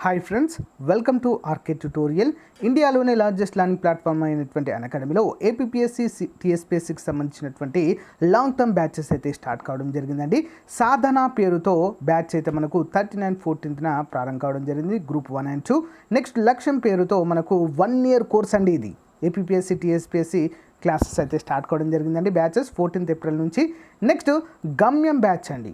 Hi friends, welcome to RK tutorial. ఇండియాలోనే largest learning platform అయినటువంటి అకాడమీలో ఏపీపీఎస్సీ టీఎస్పీఎస్సీకి సంబంధించినటువంటి లాంగ్ టర్మ్ బ్యాచెస్ అయితే స్టార్ట్ కావడం జరిగిందండి. సాధన పేరుతో బ్యాచ్ అయితే మనకు 39/14న ప్రారంభం కావడం జరిగింది, గ్రూప్ 1 and 2. నెక్స్ట్ లక్ష్యం పేరుతో మనకు 1 year కోర్స్ అండి. ఇది ఏపీపీఎస్సీ టీఎస్పీఎస్సీ క్లాసెస్ అయితే స్టార్ట్ కావడం జరిగిందండి. బ్యాచెస్ 14th April నుంచి. నెక్స్ట్ గమ్యం బ్యాచ్ అండి.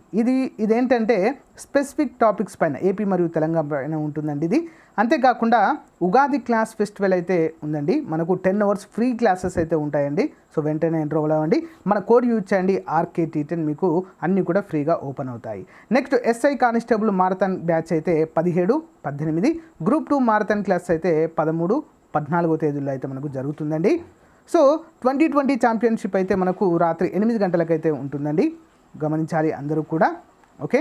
ఇదేంటంటే స్పెసిఫిక్ టాపిక్స్ పైన ఏపీ మరియు తెలంగాణ పైన ఉంటుందండి ఇది. అంతేకాకుండా ఉగాది క్లాస్ ఫెస్టివల్ అయితే ఉందండి. మనకు 10 hours ఫ్రీ క్లాసెస్ అయితే ఉంటాయండి. సో వెంటనే ఎన్రోల్ అవ్వండి. మన కోడ్ యూజ్ చేయండి RKT10, మీకు అన్నీ కూడా ఫ్రీగా ఓపెన్ అవుతాయి. Next SI constable marathon batch అయితే 17, 18. గ్రూప్ 2 మారథాన్ క్లాస్ అయితే 13, 14 తేదీల్లో అయితే మనకు జరుగుతుందండి. సో 2020 ఛాంపియన్షిప్ అయితే మనకు రాత్రి 8 గంటలకైతే ఉంటుందండి. గమనించాలి అందరూ కూడా. ఓకే,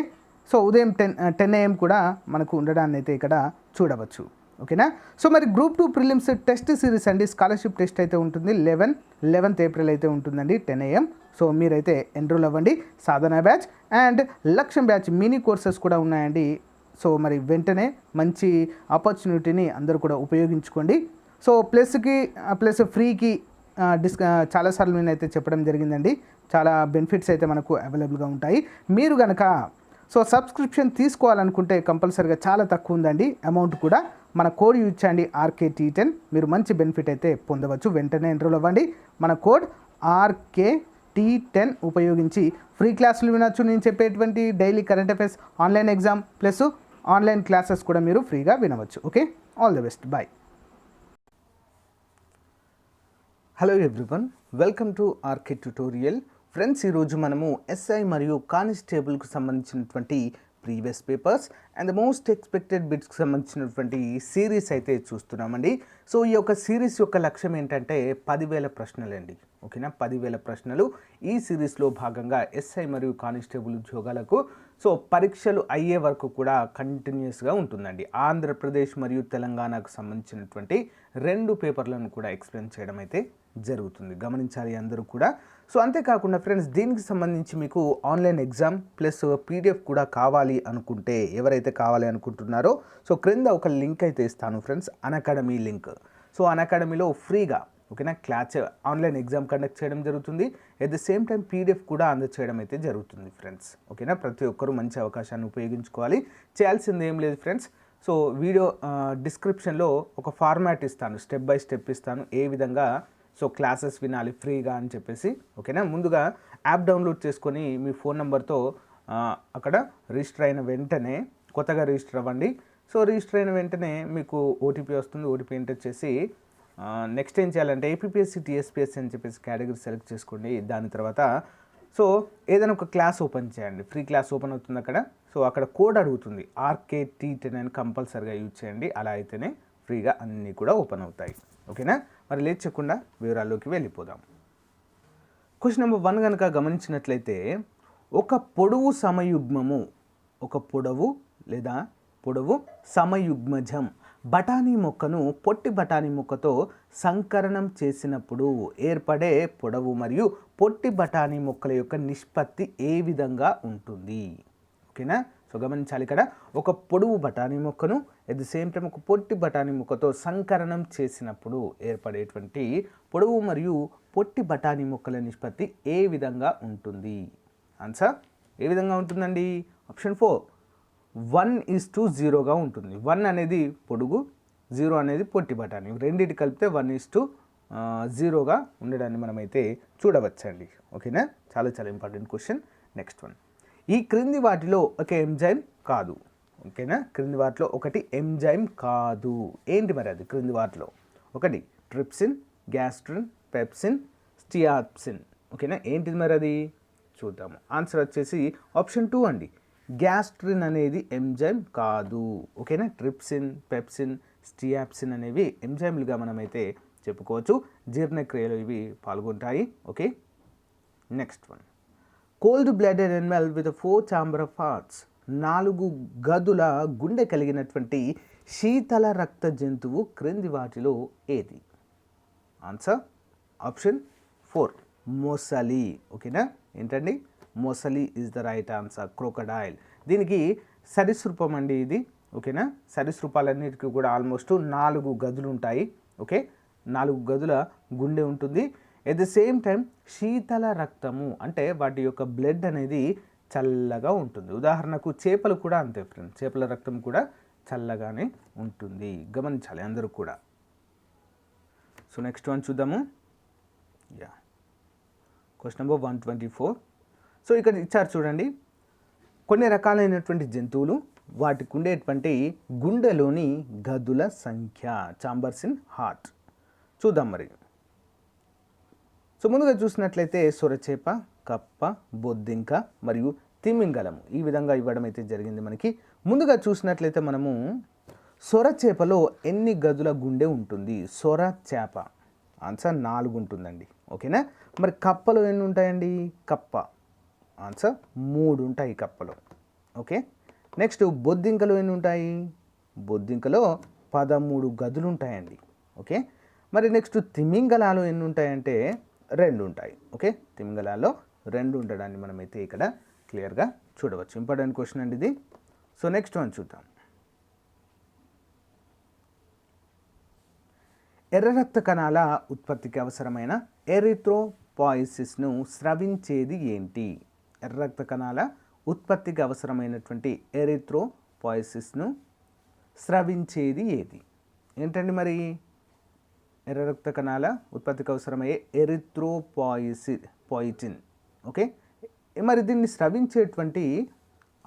సో ఉదయం 10 AM కూడా మనకు ఉండడాన్ని అయితే ఇక్కడ చూడవచ్చు. ఓకేనా. సో మరి గ్రూప్ 2 ప్రిలిమ్స్ టెస్ట్ సిరీస్ అండి. స్కాలర్షిప్ టెస్ట్ అయితే ఉంటుంది. 11th April అయితే ఉంటుందండి, 10 AM. సో మీరైతే ఎన్రోల్ అవ్వండి. సాధన బ్యాచ్ అండ్ లక్ష్యం బ్యాచ్ మినీ కోర్సెస్ కూడా ఉన్నాయండి. సో మరి వెంటనే మంచి ఆపర్చునిటీని అందరూ కూడా ఉపయోగించుకోండి. సో ప్లస్ ఫ్రీకి చాలాసార్లు నేనైతే చెప్పడం జరిగిందండి. చాలా బెనిఫిట్స్ అయితే మనకు అవైలబుల్గా ఉంటాయి. మీరు కనుక సబ్స్క్రిప్షన్ తీసుకోవాలనుకుంటే కంపల్సరీగా చాలా తక్కువ ఉందండి అమౌంట్ కూడా. మన కోడ్ యూజ్ చేయండి RKT10, మీరు మంచి బెనిఫిట్ అయితే పొందవచ్చు. వెంటనే ఎన్రోల్ అవ్వండి. మన కోడ్ RKT10 ఉపయోగించి ఫ్రీ క్లాసులు వినొచ్చు. నేను చెప్పేటువంటి daily current affairs, online exam plus online classes కూడా మీరు ఫ్రీగా వినవచ్చు. Okay, all the best, bye. Hello everyone, welcome to RK tutorial. Friends, ఈరోజు మనము SI మరియు కానిస్టేబుల్కి సంబంధించినటువంటి previous papers and the most expected బిట్స్కి సంబంధించినటువంటి సిరీస్ అయితే చూస్తున్నామండి. సో ఈ యొక్క సిరీస్ యొక్క లక్ష్యం ఏంటంటే 10,000 ప్రశ్నలు అండి. ఓకేనా, 10,000 ప్రశ్నలు. ఈ సిరీస్లో భాగంగా SI మరియు కానిస్టేబుల్ ఉద్యోగాలకు పరీక్షలు అయ్యే వరకు కూడా కంటిన్యూస్గా ఉంటుందండి. ఆంధ్రప్రదేశ్ మరియు తెలంగాణకు సంబంధించినటువంటి 2 పేపర్లను కూడా ఎక్స్ప్లెయిన్ చేయడం అయితే జరుగుతుంది. గమనించాలి అందరూ కూడా. సో అంతేకాకుండా ఫ్రెండ్స్, దీనికి సంబంధించి మీకు ఆన్లైన్ ఎగ్జామ్ ప్లస్ PDF కూడా కావాలి అనుకుంటే, ఎవరైతే కావాలి అనుకుంటున్నారో క్రింద ఒక లింక్ అయితే ఇస్తాను ఫ్రెండ్స్, అన్అకాడమీ లింక్. సో అన్అకాడమీలో ఫ్రీగా ఓకేనా క్లాస్ ఆన్లైన్ ఎగ్జామ్ కండక్ట్ చేయడం జరుగుతుంది. At the same time PDF కూడా అందచేయడం అయితే జరుగుతుంది ఫ్రెండ్స్. ఓకేనా, ప్రతి ఒక్కరూ మంచి అవకాశాన్ని ఉపయోగించుకోవాలి. చేయాల్సింది ఏం లేదు ఫ్రెండ్స్. సో వీడియో డిస్క్రిప్షన్లో ఒక ఫార్మాట్ ఇస్తాను, స్టెప్ బై స్టెప్ ఇస్తాను, ఏ విధంగా క్లాసెస్ వినాలి ఫ్రీగా అని చెప్పేసి. ఓకేనా, ముందుగా యాప్ డౌన్లోడ్ చేసుకొని మీ ఫోన్ నెంబర్తో అక్కడ రిజిస్టర్ అయిన వెంటనే, కొత్తగా రిజిస్టర్ అవ్వండి. సో రిజిస్టర్ అయిన వెంటనే మీకు OTP వస్తుంది. OTP ఎంటర్ చేసి నెక్స్ట్ ఏం చేయాలంటే ఏపీపీఎస్సీ టీఎస్పీఎస్సీ అని చెప్పేసి కేటగిరీ సెలెక్ట్ చేసుకోండి. దాని తర్వాత ఏదైనా ఒక క్లాస్ ఓపెన్ చేయండి. ఫ్రీ క్లాస్ ఓపెన్ అవుతుంది అక్కడ. అక్కడ కోడ్ అడుగుతుంది, RKT10 అని కంపల్సరీగా యూజ్ చేయండి. అలా అయితేనే ఫ్రీగా అన్నీ కూడా ఓపెన్ అవుతాయి. ఓకేనా, మరి లేట్ చేయకుండా వివరాల్లోకి వెళ్ళిపోదాం. క్వశ్చన్ నెంబర్ 1 కనుక గమనించినట్లయితే, ఒక పొడవు సమయుగ్మజం బఠానీ మొక్కను పొట్టి బఠానీ మొక్కతో సంకరణం చేసినప్పుడు ఏర్పడే పొడవు మరియు పొట్టి బఠానీ మొక్కల యొక్క నిష్పత్తి ఏ విధంగా ఉంటుంది? ఓకేనా, గమనించాలి. ఇక్కడ ఒక పొడవు బఠానీ మొక్కను ఎట్ ది సేమ్ టైం ఒక పొట్టి బఠానీ మొక్కతో సంకరణం చేసినప్పుడు ఏర్పడేటువంటి పొడవు మరియు పొట్టి బఠానీ మొక్కల నిష్పత్తి ఏ విధంగా ఉంటుంది? ఆన్సర్ ఏ విధంగా ఉంటుందండి? ఆప్షన్ 4, 1:0గా ఉంటుంది. 1 అనేది పొడుగు, 0 అనేది పొట్టి బఠానీ. రెండింటి కలిపితే 1:0గా ఉండడాన్ని మనమైతే చూడవచ్చండి. ఓకేనా, చాలా చాలా ఇంపార్టెంట్ క్వశ్చన్. నెక్స్ట్ వన్, ఈ క్రింది వాటిలో ఒక ఎంజైమ్ కాదు. ఓకేనా, క్రింది వాటిలో ఒకటి ఎంజైమ్ కాదు. ఏంటి మరి అది? క్రింది వాటిలో ఒకటి ట్రిప్సిన్, గ్యాస్ట్రిన్, పెప్సిన్, స్టియాప్సిన్. ఓకేనా, ఏంటిది మరి అది? చూద్దాము. ఆన్సర్ వచ్చేసి ఆప్షన్ 2 అండి. గ్యాస్ట్రిన్ అనేది ఎంజైమ్ కాదు. ఓకేనా, ట్రిప్సిన్, పెప్సిన్, స్టియాప్సిన్ అనేవి ఎంజైమ్లుగా మనమైతే చెప్పుకోవచ్చు. జీర్ణక్రియలో ఇవి పాల్గొంటాయి. Okay, next one, cold blooded animal with 4 chamber of hearts, 4 గదుల గుండె కలిగినటువంటి శీతల రక్త జంతువు క్రింది వాటిలో ఏది? ఆన్సర్ ఆప్షన్ 4, మొసలి. ఓకేనా, ఏంటండి? మొసలి is the right answer. Crocodile దీనికి సరీసృపం అండి ఇది. ఓకేనా. సరీసృపాలన్నిటికీ కూడా ఆల్మోస్ట్ 4 గదులు ఉంటాయి. ఓకే, 4 గదుల గుండె ఉంటుంది. ఎట్ ద సేమ్ టైం శీతల రక్తము అంటే వాటి యొక్క బ్లడ్ అనేది చల్లగా ఉంటుంది. ఉదాహరణకు చేపలు కూడా అంతే ఫ్రెండ్స్, చేపల రక్తం కూడా చల్లగానే ఉంటుంది, గమనించాలి అందరూ కూడా. సో నెక్స్ట్ వన్ చూద్దాము. Question number 124. సో ఇక్కడ ఇచ్చారు చూడండి, కొన్ని రకాలైనటువంటి జంతువులు వాటికి ఉండేటువంటి గుండెలోని గదుల సంఖ్య, ఛాంబర్స్ ఇన్ హార్ట్. చూద్దాం మరి. సో ముందుగా చూసినట్లయితే సొరచేప, కప్ప, బొద్దింక మరియు తిమింగలము ఈ విధంగా ఇవ్వడం అయితే జరిగింది మనకి. ముందుగా చూసినట్లయితే మనము సొరచేపలో ఎన్ని గదుల గుండె ఉంటుంది? సొరచేప ఆన్సర్ 4 ఉంటుందండి. ఓకేనా. మరి కప్పలో ఎన్ని ఉంటాయండి? కప్ప ఆన్సర్ 3 ఉంటాయి కప్పలో. ఓకే. నెక్స్ట్ బొద్దింకలో ఎన్ని ఉంటాయి? బొద్దింకలో 13 గదులు ఉంటాయండి. ఓకే. మరి నెక్స్ట్ తిమింగలాలో ఎన్ని ఉంటాయంటే 2 ఉంటాయి. ఓకే, తిమింగలాలో 2 ఉండడాన్ని మనమైతే ఇక్కడ క్లియర్గా చూడవచ్చు. ఇంపార్టెంట్ క్వశ్చన్ అండి ఇది. సో నెక్స్ట్ వన్ చూద్దాం. ఎర్ర రక్త కణాల ఉత్పత్తికి అవసరమైన ఎరిథ్రోపాయిసిస్ను స్రవించేది ఏంటి? ఎర్ర రక్త కణాల ఉత్పత్తికి అవసరమైనటువంటి ఎరిథ్రోపాయిసిస్ను స్రవించేది ఏది? ఏంటండి మరి? ఎర్ర రక్త కణాల ఉత్పత్తికి అవసరమయ్యే ఎరిథ్రోపాయిటిన్. ఓకే, మరి దీన్ని స్రవించేటువంటి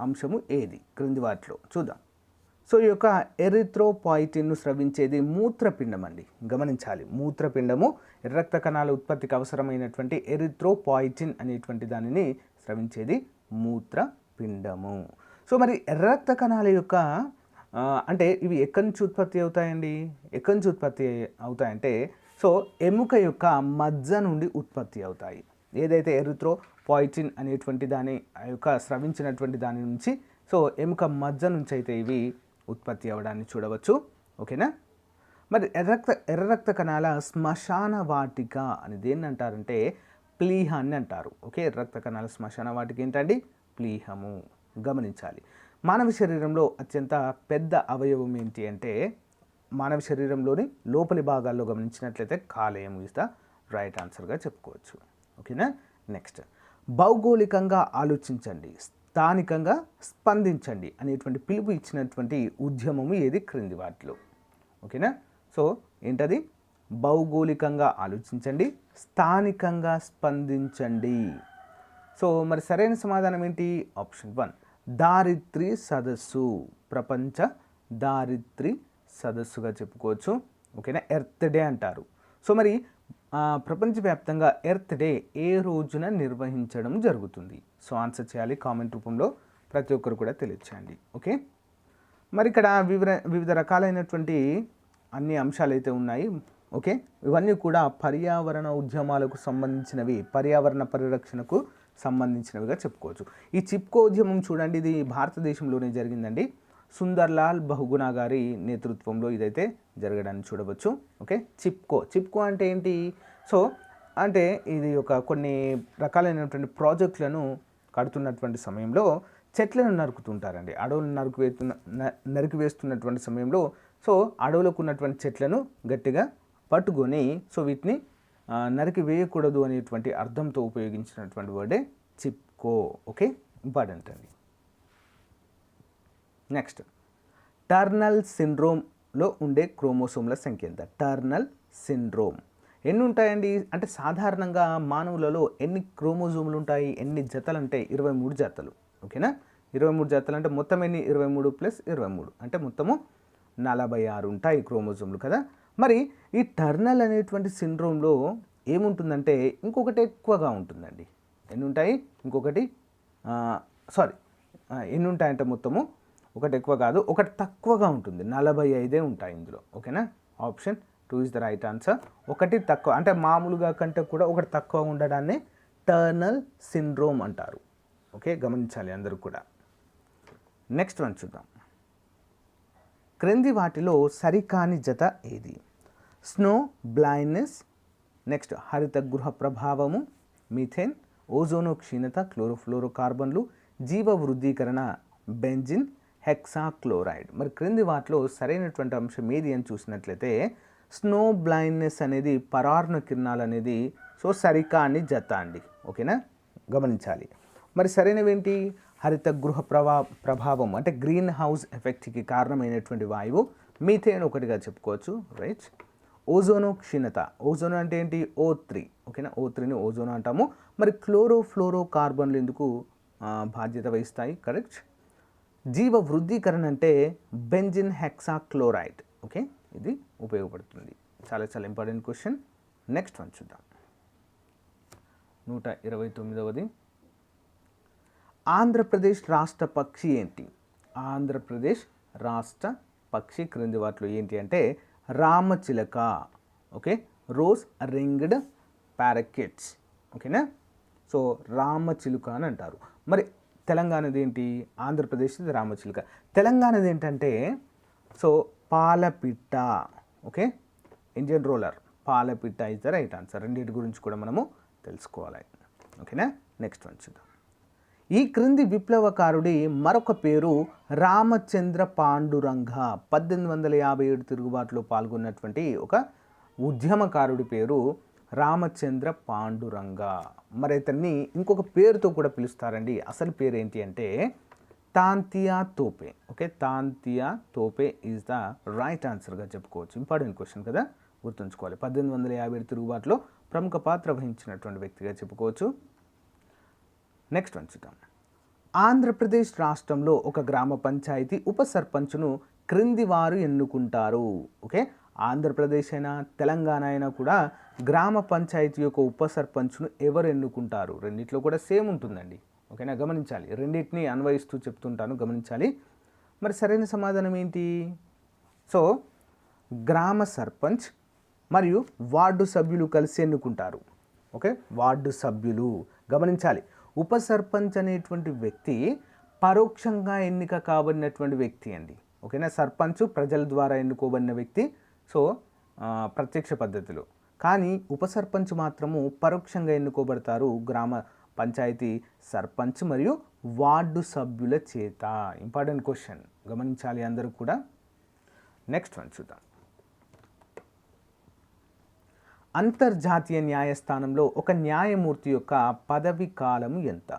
అంశము ఏది? క్రింది వాటిలో చూద్దాం. సో ఈ యొక్క ఎరిథ్రోపాయిటిన్ను స్రవించేది మూత్రపిండం అండి, గమనించాలి. మూత్రపిండము ఎర్ర రక్త కణాల ఉత్పత్తికి అవసరమైనటువంటి ఎరిథ్రోపాయిటిన్ అనేటువంటి దానిని స్రవించేది మూత్రపిండము. సో మరి ఎర్ర రక్త కణాల యొక్క అంటే ఇవి ఎక్కడి నుంచి ఉత్పత్తి అవుతాయండి? ఎక్కడి నుంచి ఉత్పత్తి అవుతాయంటే సో ఎముక యొక్క మజ్జ నుండి ఉత్పత్తి అవుతాయి. ఏదైతే ఎరిథ్రోపాయిటిన్ అనేటువంటి దాని యొక్క స్రవించినటువంటి దాని నుంచి సో ఎముక మజ్జ నుంచి అయితే ఇవి ఉత్పత్తి అవ్వడాన్ని చూడవచ్చు. ఓకేనా. మరి ఎర్ర రక్త కణాల శ్మశాన వాటిక అని దేన్ని అంటారంటే ప్లీహాన్ని అంటారు. ఓకే, ఎర్ర రక్త కణాల శ్మశాన వాటిక ఏంటండి? ప్లీహము, గమనించాలి. మానవ శరీరంలో అత్యంత పెద్ద అవయవం ఏంటి అంటే మానవ శరీరంలోని లోపలి భాగాల్లో గమనించినట్లయితే కాలేయం ఇస్ ద రైట్ ఆన్సర్గా చెప్పుకోవచ్చు. ఓకేనా. నెక్స్ట్, భౌగోళికంగా ఆలోచించండి, స్థానికంగా స్పందించండి అనేటువంటి పిలుపు ఇచ్చినటువంటి ఉద్యమము ఏది క్రింది వాటిలో? ఓకేనా. సో ఏంటది? భౌగోళికంగా ఆలోచించండి, స్థానికంగా స్పందించండి. సో మరి సరైన సమాధానం ఏంటి? ఆప్షన్ 1 దారిత్రి సదస్సు, ప్రపంచ దారిత్రి సదస్సుగా చెప్పుకోవచ్చు. ఓకేనా. ఎర్త్ డే అంటారు. సో మరి ప్రపంచవ్యాప్తంగా ఎర్త్ డే ఏ రోజున నిర్వహించడం జరుగుతుంది? సో ఆన్సర్ చేయాలి కామెంట్ రూపంలో, ప్రతి ఒక్కరు కూడా తెలియచేయండి. ఓకే, మరి ఇక్కడ వివిధ రకాలైనటువంటి అన్ని అంశాలు అయితే ఉన్నాయి. ఓకే, ఇవన్నీ కూడా పర్యావరణ ఉద్యమాలకు సంబంధించినవి, పర్యావరణ పరిరక్షణకు సంబంధించినవిగా చెప్పుకోవచ్చు. ఈ చిప్కో ఉద్యమం చూడండి, ఇది భారతదేశంలోనే జరిగిందండి. సుందర్లాల్ బహుగుణ గారి నేతృత్వంలో ఇదైతే జరగడాన్ని చూడవచ్చు. ఓకే, చిప్కో అంటే ఏంటి? సో అంటే ఇది కొన్ని రకాలైనటువంటి ప్రాజెక్టులను కడుతున్నటువంటి సమయంలో చెట్లను నరుకుతుంటారండి. అడవులను నరికివేస్తున్నటువంటి సమయంలో సో అడవులకు ఉన్నటువంటి చెట్లను గట్టిగా పట్టుకొని సో వీటిని నరికి వేయకూడదు అనేటువంటి అర్థంతో ఉపయోగించినటువంటి వర్డే చిప్కో. ఓకే, ఇంపార్టెంట్ అండి. నెక్స్ట్, టర్నల్ సిండ్రోమ్లో ఉండే క్రోమోసోమ్ల సంఖ్య ఎంత? టర్నల్ సిండ్రోమ్ ఎన్ని ఉంటాయండి అంటే సాధారణంగా మానవులలో ఎన్ని క్రోమోజోములు ఉంటాయి? ఎన్ని జతలు అంటే 23 జతలు. ఓకేనా, 23 జతలు అంటే మొత్తం ఎన్ని? 23 + 23 అంటే మొత్తము 46 ఉంటాయి క్రోమోజోములు కదా. మరి ఈ టర్నల్ అనేటువంటి సిండ్రోమ్లో ఏముంటుందంటే ఇంకొకటి ఎక్కువగా ఉంటుందండి. ఎన్ని ఉంటాయి? ఇంకొకటి ఎన్ని ఉంటాయంటే మొత్తము ఒకటి ఎక్కువ కాదు, ఒకటి తక్కువగా ఉంటుంది. 45 ఉంటాయి ఇందులో. ఓకేనా, option 2 is the right answer. ఒకటి తక్కువ అంటే మామూలుగా కంటే కూడా ఒకటి తక్కువ ఉండడాన్ని టర్నల్ సిండ్రోమ్ అంటారు. ఓకే, గమనించాలి అందరూ కూడా. నెక్స్ట్ వన్ చూద్దాం. క్రింది వాటిలో సరికాని జత ఏది? స్నో బ్లైండ్నెస్, నెక్స్ట్ హరిత గృహ ప్రభావము, మీథేన్, ఓజోను క్షీణత, క్లోరోఫ్లోరోకార్బన్లు, జీవ వృద్ధీకరణ, బెంజిన్, హెక్సాక్లోరైడ్. మరి క్రింది వాటిలో సరైనటువంటి అంశం ఏది అని చూసినట్లయితే స్నో బ్లైండ్నెస్ అనేది పరారుణ కిరణాలు అనేది సో సరికాని జత అండి. ఓకేనా, గమనించాలి. మరి సరైనవి ఏంటి? హరిత గృహ ప్రభావం అంటే గ్రీన్ హౌస్ ఎఫెక్ట్కి కారణమైనటువంటి వాయువు మీథేన్ ఒకటిగా చెప్పుకోవచ్చు. రైట్. ఓజోను క్షీణత. ఓజోన్ అంటే ఏంటి? O3. ఓకేనా, O3ని ఓజోన్ అంటాము. మరి క్లోరోఫ్లోరో కార్బన్లు ఎందుకు బాధ్యత వహిస్తాయి? కరెక్ట్. జీవ వృద్ధీకరణ అంటే బెంజిన్ హెక్సాక్లోరైడ్. ఓకే, ఇది ఉపయోగపడుతుంది. చాలా చాలా ఇంపార్టెంట్ క్వశ్చన్. నెక్స్ట్ వన్ చూద్దాం. 129వ. ఆంధ్రప్రదేశ్ రాష్ట్ర పక్షి ఏంటి? ఆంధ్రప్రదేశ్ రాష్ట్ర పక్షి క్రింది వాటిలో ఏంటి అంటే రామచిలక. Okay, rose ringed parakeets. ఓకేనా, సో రామచిలుక అని అంటారు. మరి తెలంగాణది ఏంటి? ఆంధ్రప్రదేశ్ది రామచిలుక. తెలంగాణది ఏంటంటే సో పాలపిట్ట. Okay, Indian roller palapitta is the right answer. రెండింటి గురించి కూడా మనము తెలుసుకోవాలి. ఓకేనా, నెక్స్ట్ వన్ చూద్దాం. ఈ క్రింది విప్లవకారుడి మరొక పేరు రామచంద్ర పాండురంగ. 1857 తిరుగుబాటులో పాల్గొన్నటువంటి ఒక ఉద్యమకారుడి పేరు రామచంద్ర పాండురంగ. మరి ఇతన్ని ఇంకొక పేరుతో కూడా పిలుస్తారండి. అసలు పేరు ఏంటి అంటే Tantia Tope. Okay, Tantia Tope is the right ఆన్సర్గా చెప్పుకోవచ్చు. ఇంపార్టెంట్ క్వశ్చన్ కదా, గుర్తుంచుకోవాలి. 1857 తిరుగుబాటులో ప్రముఖ పాత్ర వహించినటువంటి వ్యక్తిగా చెప్పుకోవచ్చు. నెక్స్ట్ వన్ చూద్దాం. ఆంధ్రప్రదేశ్ రాష్ట్రంలో ఒక గ్రామ పంచాయతీ ఉప సర్పంచ్ను క్రింది వారు ఎన్నుకుంటారు. ఓకే, ఆంధ్రప్రదేశ్ అయినా తెలంగాణ అయినా కూడా గ్రామ పంచాయతీ యొక్క ఉప సర్పంచ్ను ఎవరు ఎన్నుకుంటారు? రెండిట్లో కూడా సేమ్ ఉంటుందండి. ఓకేనా, గమనించాలి. రెండింటిని అన్వయిస్తూ చెప్తుంటాను, గమనించాలి. మరి సరైన సమాధానం ఏంటి? సో గ్రామ సర్పంచ్ మరియు వార్డు సభ్యులు కలిసి ఎన్నుకుంటారు. ఓకే, వార్డు సభ్యులు. గమనించాలి, ఉప సర్పంచ్ అనేటువంటి వ్యక్తి పరోక్షంగా ఎన్నిక కాబడినటువంటి వ్యక్తి అండి. ఓకేనా, సర్పంచ్ ప్రజల ద్వారా ఎన్నుకోబడిన వ్యక్తి, సో ప్రత్యక్ష పద్ధతిలో. కానీ ఉప సర్పంచ్ మాత్రము పరోక్షంగా ఎన్నుకోబడతారు గ్రామ పంచాయతీ సర్పంచ్ మరియు వార్డు సభ్యుల చేత. ఇంపార్టెంట్ క్వశ్చన్, గమనించాలి అందరూ కూడా. నెక్స్ట్ వన్ చూద్దాం. అంతర్జాతీయ న్యాయస్థానంలో ఒక న్యాయమూర్తి యొక్క పదవి కాలము ఎంత?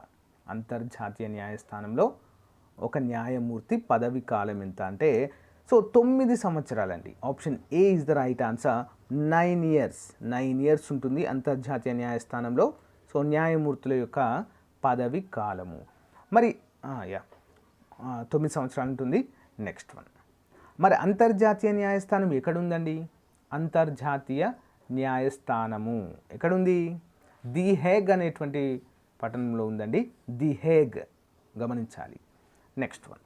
అంతర్జాతీయ న్యాయస్థానంలో ఒక న్యాయమూర్తి పదవి కాలం ఎంత అంటే సో 9 సంవత్సరాలండి. Option A is the right answer. 9 years. 9 years ఉంటుంది అంతర్జాతీయ న్యాయస్థానంలో సో న్యాయమూర్తుల యొక్క పదవి కాలము. మరి 9 సంవత్సరాలు ఉంటుంది. Next one. మరి అంతర్జాతీయ న్యాయస్థానం ఎక్కడుందండి? అంతర్జాతీయ న్యాయస్థానము ఎక్కడుంది? ది హేగ్ అనేటువంటి పట్టణంలో ఉందండి. ది హేగ్, గమనించాలి. Next one.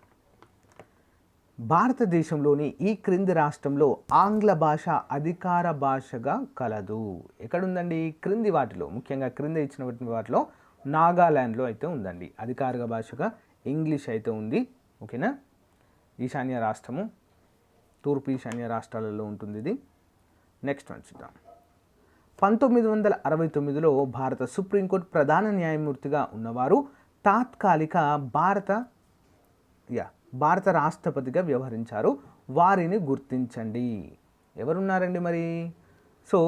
భారతదేశంలోని ఈ క్రింది రాష్ట్రంలో ఆంగ్ల భాష అధికార భాషగా కలదు. ఎక్కడుందండి? క్రింది వాటిలో, ముఖ్యంగా క్రింద ఇచ్చినటువంటి వాటిలో నాగాల్యాండ్లో అయితే ఉందండి. అధికారిక భాషగా ఇంగ్లీష్ అయితే ఉంది. ఓకేనా, ఈశాన్య రాష్ట్రము, తూర్పు ఈశాన్య రాష్ట్రాలలో ఉంటుంది ఇది. నెక్స్ట్ వన్ చూద్దాం. 1969లో భారత సుప్రీంకోర్టు ప్రధాన న్యాయమూర్తిగా ఉన్నవారు తాత్కాలిక భారత రాష్ట్రపతిగా వ్యవహరించారు. వారిని గుర్తించండి. ఎవరున్నారండి మరి? సో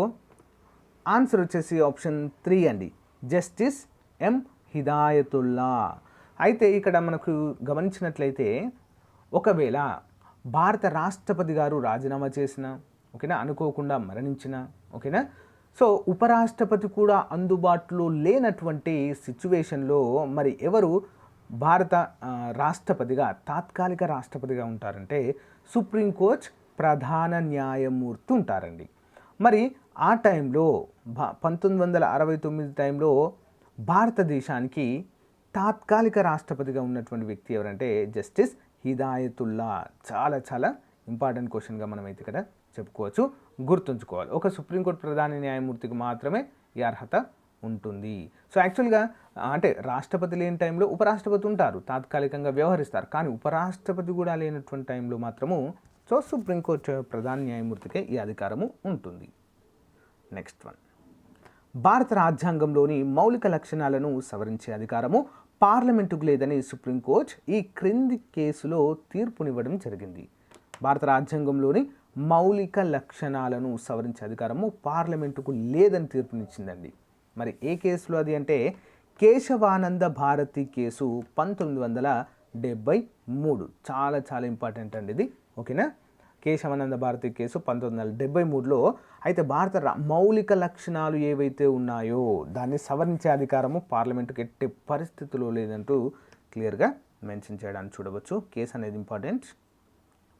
ఆన్సర్ వచ్చేసి ఆప్షన్ 3 అండి, జస్టిస్ ఎం హిదాయతుల్లా. అయితే ఇక్కడ మనకు గమనించినట్లయితే ఒకవేళ భారత రాష్ట్రపతి గారు రాజీనామా చేసిన, ఓకేనా, అనుకోకుండా మరణించిన, ఓకేనా, సో ఉపరాష్ట్రపతి కూడా అందుబాటులో లేనటువంటి సిచ్యువేషన్లో మరి ఎవరు భారత రాష్ట్రపతిగా, తాత్కాలిక రాష్ట్రపతిగా ఉంటారంటే సుప్రీంకోర్టు ప్రధాన న్యాయమూర్తి ఉంటారండి. మరి ఆ టైంలో 1969 టైంలో భారతదేశానికి తాత్కాలిక రాష్ట్రపతిగా ఉన్నటువంటి వ్యక్తి ఎవరంటే జస్టిస్ హిదాయతుల్లా. చాలా చాలా ఇంపార్టెంట్ క్వశ్చన్గా మనం అయితే ఇక్కడ చెప్పుకోవచ్చు, గుర్తుంచుకోవాలి. ఒక సుప్రీంకోర్టు ప్రధాన న్యాయమూర్తికి మాత్రమే ఈ అర్హత ఉంటుంది. సో యాక్చువల్గా అంటే రాష్ట్రపతి లేని టైంలో ఉపరాష్ట్రపతి ఉంటారు, తాత్కాలికంగా వ్యవహరిస్తారు. కానీ ఉపరాష్ట్రపతి కూడా లేనటువంటి టైంలో మాత్రము సో సుప్రీంకోర్టు ప్రధాన న్యాయమూర్తికే ఈ అధికారము ఉంటుంది. Next one. భారత రాజ్యాంగంలోని మౌలిక లక్షణాలను సవరించే అధికారము పార్లమెంటుకు లేదని సుప్రీంకోర్టు ఈ క్రింది కేసులో తీర్పునివ్వడం జరిగింది. భారత రాజ్యాంగంలోని మౌలిక లక్షణాలను సవరించే అధికారము పార్లమెంటుకు లేదని తీర్పునిచ్చిందండి. మరి ఏ కేసులో అది అంటే కేశవానంద భారతి కేసు 1973. చాలా చాలా ఇంపార్టెంట్ అండి ఇది. ఓకేనా, కేశవానంద భారతి కేసు 1973లో. అయితే భారత మౌలిక లక్షణాలు ఏవైతే ఉన్నాయో దాన్ని సవరించే అధికారము పార్లమెంటుకు ఎట్టి పరిస్థితుల్లో లేదంటూ క్లియర్గా మెన్షన్ చేయడానికి చూడవచ్చు. కేసు అనేది ఇంపార్టెంట్,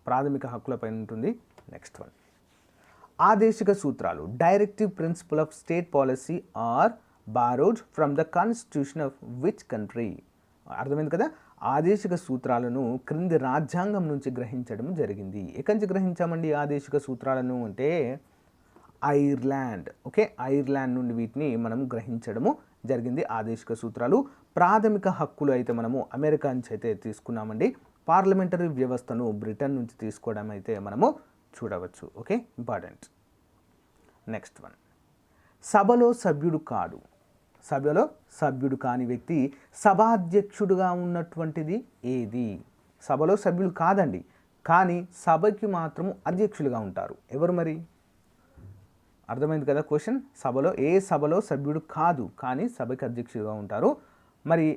ప్రాథమిక హక్కులపై ఉంటుంది. నెక్స్ట్ వన్, ఆదేశిక సూత్రాలు directive principle of state policy are borrowed from the constitution of which country. అర్థమైంది కదా. ఆదేశిక సూత్రాలను క్రింది రాజ్యాంగం నుంచి గ్రహించడం జరిగింది. ఎక్కడి నుంచి గ్రహించామండి ఆదేశిక సూత్రాలను అంటే ఐర్లాండ్. ఓకే, ఐర్లాండ్ నుండి వీటిని మనం గ్రహించడము జరిగింది ఆదేశిక సూత్రాలు. ప్రాథమిక హక్కులు అయితే మనము అమెరికా నుంచి అయితే తీసుకున్నామండి. పార్లమెంటరీ వ్యవస్థను బ్రిటన్ నుంచి తీసుకోవడం అయితే మనము చూడవచ్చు. Okay, important. నెక్స్ట్ వన్, సభలో సభ్యుడు కాడు. సభలో సభ్యుడు కాని వ్యక్తి సభాధ్యక్షుడుగా ఉన్నటువంటిది ఏది? సభలో సభ్యులు కాదండి, కానీ సభకి మాత్రము అధ్యక్షులుగా ఉంటారు. ఎవరు మరి? అర్థమైంది కదా క్వశ్చన్. సభలో సభ్యుడు కాదు, కానీ సభకి అధ్యక్షులుగా ఉంటారు. మరి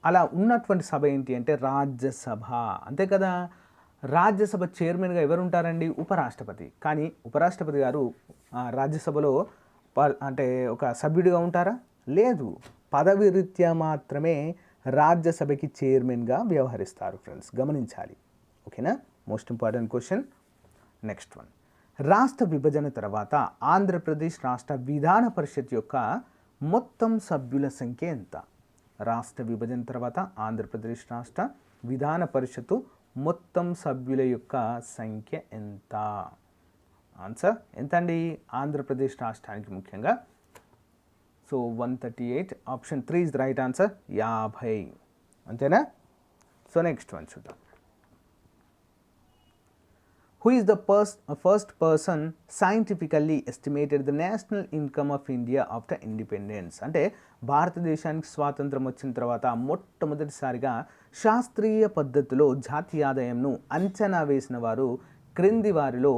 అలా ఉన్నటువంటి సభ ఏంటి అంటే రాజ్యసభ. అంతే కదా. రాజ్యసభ చైర్మన్గా ఎవరు ఉంటారండి? ఉపరాష్ట్రపతి. కానీ ఉపరాష్ట్రపతి గారు రాజ్యసభలో అంటే ఒక సభ్యుడిగా ఉంటారా? లేదు. పదవి రీత్యా మాత్రమే రాజ్యసభకి చైర్మన్గా వ్యవహరిస్తారు ఫ్రెండ్స్, గమనించాలి. ఓకేనా, most important question. Next one, రాష్ట్ర విభజన తర్వాత ఆంధ్రప్రదేశ్ రాష్ట్ర విధాన పరిషత్ యొక్క మొత్తం సభ్యుల సంఖ్య ఎంత? రాష్ట్ర విభజన తర్వాత ఆంధ్రప్రదేశ్ రాష్ట్ర విధాన పరిషత్తు మొత్తం సభ్యుల యొక్క సంఖ్య ఎంత? ఆన్సర్ ఎంత అండి? ఆంధ్రప్రదేశ్ రాష్ట్రానికి ముఖ్యంగా so 138. Option 3 is the right answer, 50. అంతేనా? సో నెక్స్ట్ వన్ చూద్దాం. Who is the first person scientifically estimated the national income of India after independence? అంటే భారతదేశానికి స్వాతంత్రం వచ్చిన తర్వాత మొట్టమొదటిసారిగా శాస్త్రీయ పద్ధతిలో జాతీయ ఆదాయంను అంచనా వేసిన వారు క్రింది వారిలో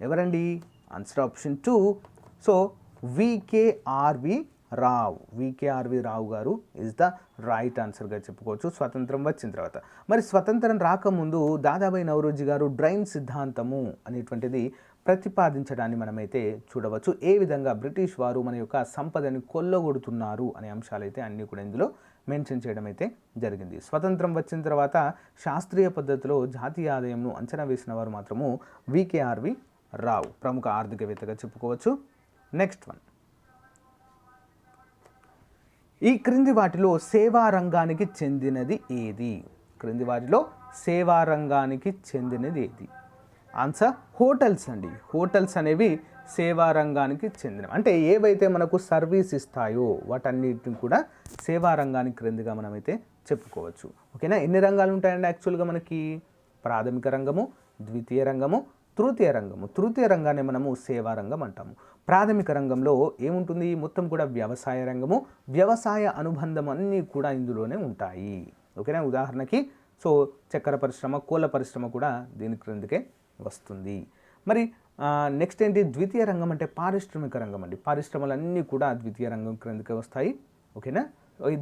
ఎవరండి? Answer option 2. సో వికేఆర్వి రావు గారు ఇస్ ద రైట్ ఆన్సర్గా చెప్పుకోవచ్చు. స్వతంత్రం వచ్చిన తర్వాత. మరి స్వతంత్రం రాకముందు దాదాబాయి నౌరోజీ గారు డ్రైన్ సిద్ధాంతము అనేటువంటిది ప్రతిపాదించడాన్ని మనమైతే చూడవచ్చు. ఏ విధంగా బ్రిటిష్ వారు మన యొక్క సంపదని కొల్లగొడుతున్నారు అనే అంశాలైతే అన్నీ కూడా ఇందులో మెన్షన్ చేయడం అయితే జరిగింది. స్వతంత్రం వచ్చిన తర్వాత శాస్త్రీయ పద్ధతిలో జాతీయ ఆదాయంను అంచనా వేసిన వారు మాత్రము వికేఆర్వి రావు, ప్రముఖ ఆర్థికవేత్తగా చెప్పుకోవచ్చు. నెక్స్ట్ వన్, ఈ క్రింది వాటిలో సేవా రంగానికి చెందినది ఏది? క్రింది వాటిలో సేవా రంగానికి చెందినది ఏది? ఆన్సర్ హోటల్స్ అండి. హోటల్స్ అనేవి సేవా రంగానికి చెందినవి. అంటే ఏవైతే మనకు సర్వీస్ ఇస్తాయో వాటన్నిటిని కూడా సేవా రంగానికి క్రిందిగా మనమైతే చెప్పుకోవచ్చు. ఓకేనా. ఎన్ని రంగాలు ఉంటాయండి యాక్చువల్గా మనకి? ప్రాథమిక రంగము, ద్వితీయ రంగము, తృతీయ రంగము. తృతీయ రంగాన్ని మనము సేవా రంగం అంటాము. ప్రాథమిక రంగంలో ఏముంటుంది? మొత్తం కూడా వ్యవసాయ రంగము, వ్యవసాయ అనుబంధం అన్నీ కూడా ఇందులోనే ఉంటాయి. ఓకేనా. ఉదాహరణకి సో చక్కెర పరిశ్రమ, కోళ్ళ పరిశ్రమ కూడా దీని క్రిందికే వస్తుంది. మరి నెక్స్ట్ ఏంటి? ద్వితీయ రంగం అంటే పారిశ్రామిక రంగం అండి. పరిశ్రమలన్నీ కూడా ద్వితీయ రంగం క్రిందికే వస్తాయి. ఓకేనా.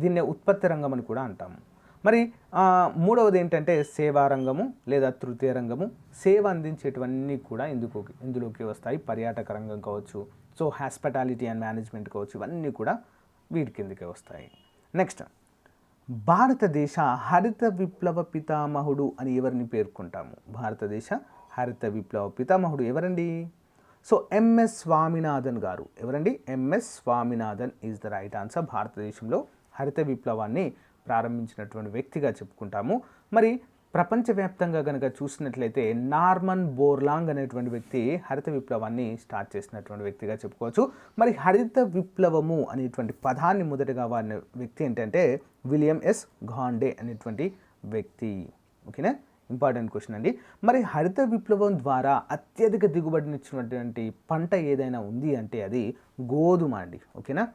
దీన్నే ఉత్పత్తి రంగం అని కూడా అంటాము. మరి మూడవది ఏంటంటే సేవా రంగము లేదా తృతీయ రంగము. సేవ అందించేటివన్నీ కూడా ఇందులోకి వస్తాయి. పర్యాటక రంగం కావచ్చు, సో హాస్పిటాలిటీ అండ్ మేనేజ్మెంట్ కావచ్చు, ఇవన్నీ కూడా వీటి కిందకే వస్తాయి. నెక్స్ట్, భారతదేశ హరిత విప్లవ పితామహుడు అని ఎవరిని పేర్కొంటాము? భారతదేశ హరిత విప్లవ పితామహుడు ఎవరండి? సో ఎంఎస్ స్వామినాథన్ గారు. ఎవరండి? MS Swaminathan is the right answer. భారతదేశంలో హరిత విప్లవాన్ని ప్రారంభించినటువంటి వ్యక్తిగా చెప్పుకుంటాము. మరి ప్రపంచవ్యాప్తంగా కనుక చూసినట్లయితే నార్మన్ బోర్లాంగ్ అనేటువంటి వ్యక్తి హరిత విప్లవాన్ని స్టార్ట్ చేసినటువంటి వ్యక్తిగా చెప్పుకోవచ్చు. మరి హరిత విప్లవము అనేటువంటి పదాన్ని మొదటగా వాడిన వ్యక్తి ఏంటంటే విలియం ఎస్ గాండే అనేటువంటి వ్యక్తి. ఓకేనా, ఇంపార్టెంట్ క్వశ్చన్ అండి. మరి హరిత విప్లవం ద్వారా అత్యధిక దిగుబడినిచ్చినటువంటి పంట ఏదైనా ఉంది అంటే అది గోధుమ అండి. ఓకేనా,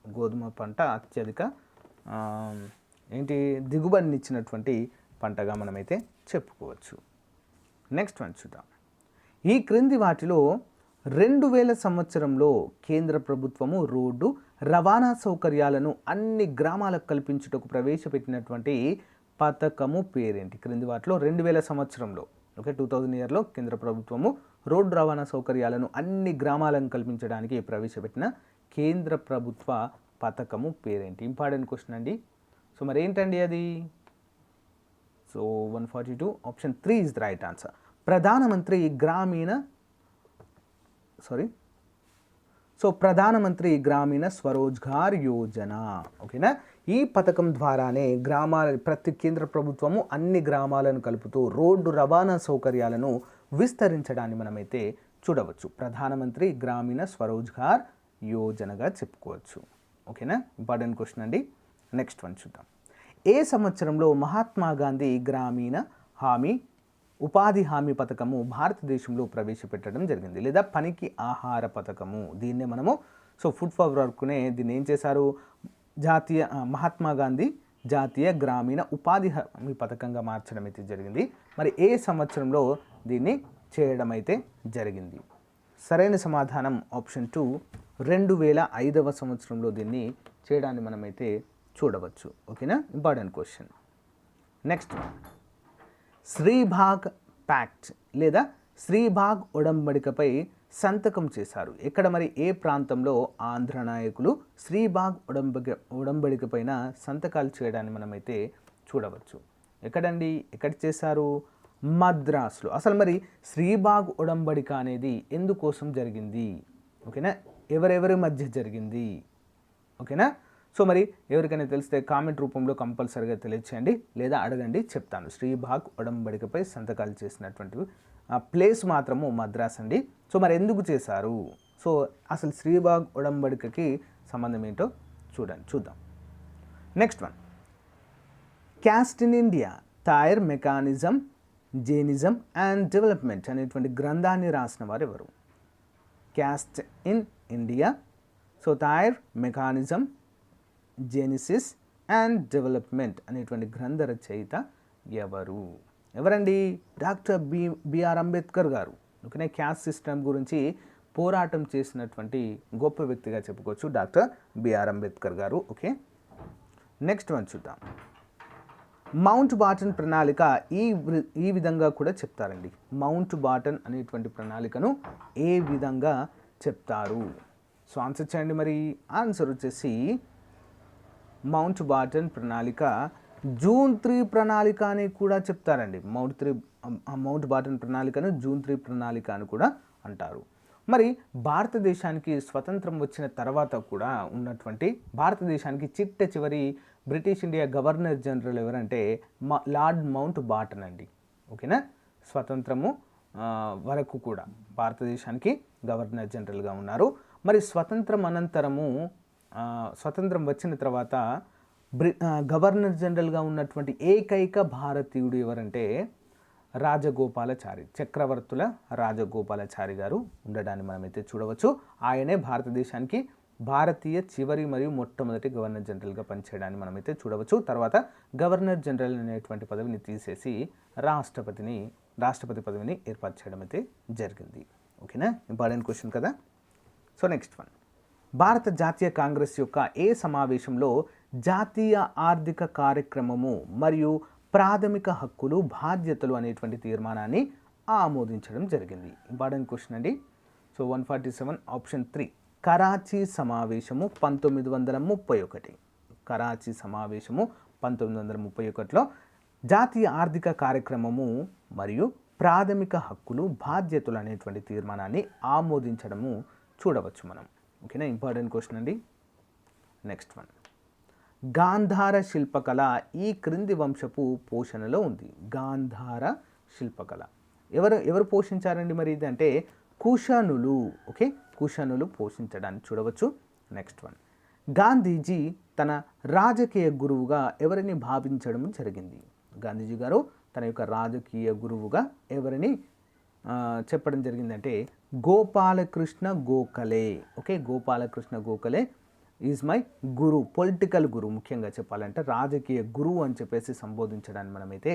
గోధుమ పంట అత్యధిక ఆ, ఏంటి దిగుబడినిచ్చినటువంటి పంటగా మనమైతే చెప్పుకోవచ్చు. నెక్స్ట్ వన్ చూద్దాం. ఈ క్రింది వాటిలో 2000 సంవత్సరంలో కేంద్ర ప్రభుత్వము రోడ్డు రవాణా సౌకర్యాలను అన్ని గ్రామాలకు కల్పించుటకు ప్రవేశపెట్టినటువంటి పథకము పేరేంటి? క్రింది వాటిలో 2000 సంవత్సరంలో, ఓకే, 2000 ఇయర్లో కేంద్ర ప్రభుత్వము రోడ్డు రవాణా సౌకర్యాలను అన్ని గ్రామాలను కల్పించడానికి ప్రవేశపెట్టిన కేంద్ర ప్రభుత్వ పథకము పేరేంటి? ఇంపార్టెంట్ క్వశ్చన్ అండి. సో మరి ఏంటండి అది? So 142 option 3 is the right answer. ప్రధానమంత్రి గ్రామీణ స్వరోజ్గార్ యోజన. ఓకేనా? ఈ పథకం ద్వారానే ప్రతి కేంద్ర ప్రభుత్వము అన్ని గ్రామాలను కలుపుతూ రోడ్డు రవాణా సౌకర్యాలను విస్తరించడాన్ని మనమైతే చూడవచ్చు. ప్రధానమంత్రి గ్రామీణ స్వరోజ్గార్ యోజనగా చెప్పుకోవచ్చు. ఓకేనా? ఇంపార్టెంట్ క్వశ్చన్ అండి. నెక్స్ట్ వన్ చూద్దాం. ఏ సంవత్సరంలో మహాత్మా గాంధీ గ్రామీణ ఉపాధి హామీ పథకము భారతదేశంలో ప్రవేశపెట్టడం జరిగింది? లేదా పనికి ఆహార పథకము, దీన్నే మనము ఫుడ్ ఫర్ వర్క్నే దీన్ని ఏం చేశారు? మహాత్మా గాంధీ జాతీయ గ్రామీణ ఉపాధి హామీ పథకంగా మార్చడం అయితే జరిగింది. మరి ఏ సంవత్సరంలో దీన్ని చేయడం అయితే జరిగింది? సరైన సమాధానం ఆప్షన్ 2, 2005వ సంవత్సరంలో దీన్ని చేయడాన్ని మనమైతే చూడవచ్చు. ఓకేనా? Important question. Next Sribagh pact లేదా శ్రీబాగ్ ఒడంబడికపై సంతకం చేశారు. ఎక్కడ మరి? ఏ ప్రాంతంలో ఆంధ్ర నాయకులు శ్రీబాగ్ ఒడంబడిక పైన సంతకాలు చేయడాన్ని మనమైతే చూడవచ్చు. ఎక్కడండి? ఎక్కడ చేశారు? మద్రాసులో. అసలు మరి శ్రీబాగ్ ఒడంబడిక అనేది ఎందుకోసం జరిగింది? ఓకేనా? ఎవరెవరి మధ్య జరిగింది? ఓకేనా? సో మరి ఎవరికైనా తెలిస్తే కామెంట్ రూపంలో కంపల్సరీగా తెలియచేయండి, లేదా అడగండి, చెప్తాను. శ్రీబాగ్ ఒడంబడికపై సంతకాలు చేసినటువంటి ప్లేస్ మాత్రము మద్రాస్ అండి. సో మరి ఎందుకు చేశారు? సో అసలు శ్రీబాగ్ ఒడంబడికకి సంబంధం ఏంటో చూద్దాం. Next one. Caste in India their mechanism genesis and development అనేటువంటి గ్రంథాన్ని రాసిన వారు ఎవరు? Caste in India, so their mechanism genesis and development అనేటువంటి గ్రంథ రచయిత ఎవరండి? డాక్టర్ బిఆర్ అంబేద్కర్ గారు. ఓకేనా? క్యాస్ట్ సిస్టమ్ గురించి పోరాటం చేసినటువంటి గొప్ప వ్యక్తిగా చెప్పుకోవచ్చు డాక్టర్ బిఆర్ అంబేద్కర్ గారు. ఓకే, నెక్స్ట్ వన్ చూద్దాం. మౌంట్ బాటన్ ప్రణాళిక ఈ విధంగా కూడా చెప్తారండి. మౌంట్ బాటన్ అనేటువంటి ప్రణాళికను ఏ విధంగా చెప్తారు? సో ఆన్సర్ చేయండి. మరి ఆన్సర్ వచ్చేసి మౌంట్ బాటన్ ప్రణాళిక జూన్ 3 ప్రణాళిక అని కూడా చెప్తారండి. మౌంట్ బాటన్ ప్రణాళికను జూన్ 3 ప్రణాళిక అని కూడా అంటారు. మరి భారతదేశానికి స్వతంత్రం వచ్చిన తర్వాత కూడా ఉన్నటువంటి భారతదేశానికి చివరి బ్రిటిష్ ఇండియా గవర్నర్ జనరల్ ఎవరంటే లార్డ్ మౌంట్ బాటన్ అండి. ఓకేనా? స్వతంత్రము వరకు కూడా భారతదేశానికి గవర్నర్ జనరల్గా ఉన్నారు. మరి స్వతంత్రం అనంతరము స్వతంత్రం వచ్చిన తర్వాత గవర్నర్ జనరల్గా ఉన్నటువంటి ఏకైక భారతీయుడు ఎవరంటే రాజగోపాలాచారి, చక్రవర్తుల రాజగోపాలాచారి గారు ఉండడాన్ని మనమైతే చూడవచ్చు. ఆయనే భారతదేశానికి భారతీయ చివరి మరియు మొట్టమొదటి గవర్నర్ జనరల్గా పనిచేయడాన్ని మనమైతే చూడవచ్చు. తర్వాత గవర్నర్ జనరల్ అనేటువంటి పదవిని తీసేసి రాష్ట్రపతి పదవిని ఏర్పాటు చేయడం అయితే జరిగింది. ఓకేనా? ఇంపార్టెంట్ క్వశ్చన్ కదా. So next one. భారత జాతీయ కాంగ్రెస్ యొక్క ఏ సమావేశంలో జాతీయ ఆర్థిక కార్యక్రమము మరియు ప్రాథమిక హక్కులు బాధ్యతలు అనేటువంటి తీర్మానాన్ని ఆమోదించడం జరిగింది? ఇంపార్టెంట్ క్వశ్చన్ అండి. So 147 option 3. కరాచీ సమావేశము 1931. కరాచీ సమావేశము 1931లో జాతీయ ఆర్థిక కార్యక్రమము మరియు ప్రాథమిక హక్కులు బాధ్యతలు అనేటువంటి తీర్మానాన్ని ఆమోదించడము చూడవచ్చు మనం. ఓకేనా? ఇంపార్టెంట్ క్వశ్చన్ అండి. Next one. గాంధార శిల్పకళ ఈ క్రింది వంశపు పోషణలో ఉంది. గాంధార శిల్పకళ ఎవరు పోషించారండి? మరి ఇది అంటే కుషనులు. ఓకే, కుషనులు పోషించడాన్ని చూడవచ్చు. Next one. గాంధీజీ తన రాజకీయ గురువుగా ఎవరిని భావించడం జరిగింది? గాంధీజీ గారు తన యొక్క రాజకీయ గురువుగా ఎవరిని చెప్పడం జరిగిందంటే Gopalakrishna Gokhale. Okay, Gopalakrishna Gokhale is my guru, political guru, ముఖ్యంగా చెప్పాలంటే రాజకీయ గురువు అని చెప్పేసి సంబోధించడాన్ని మనమైతే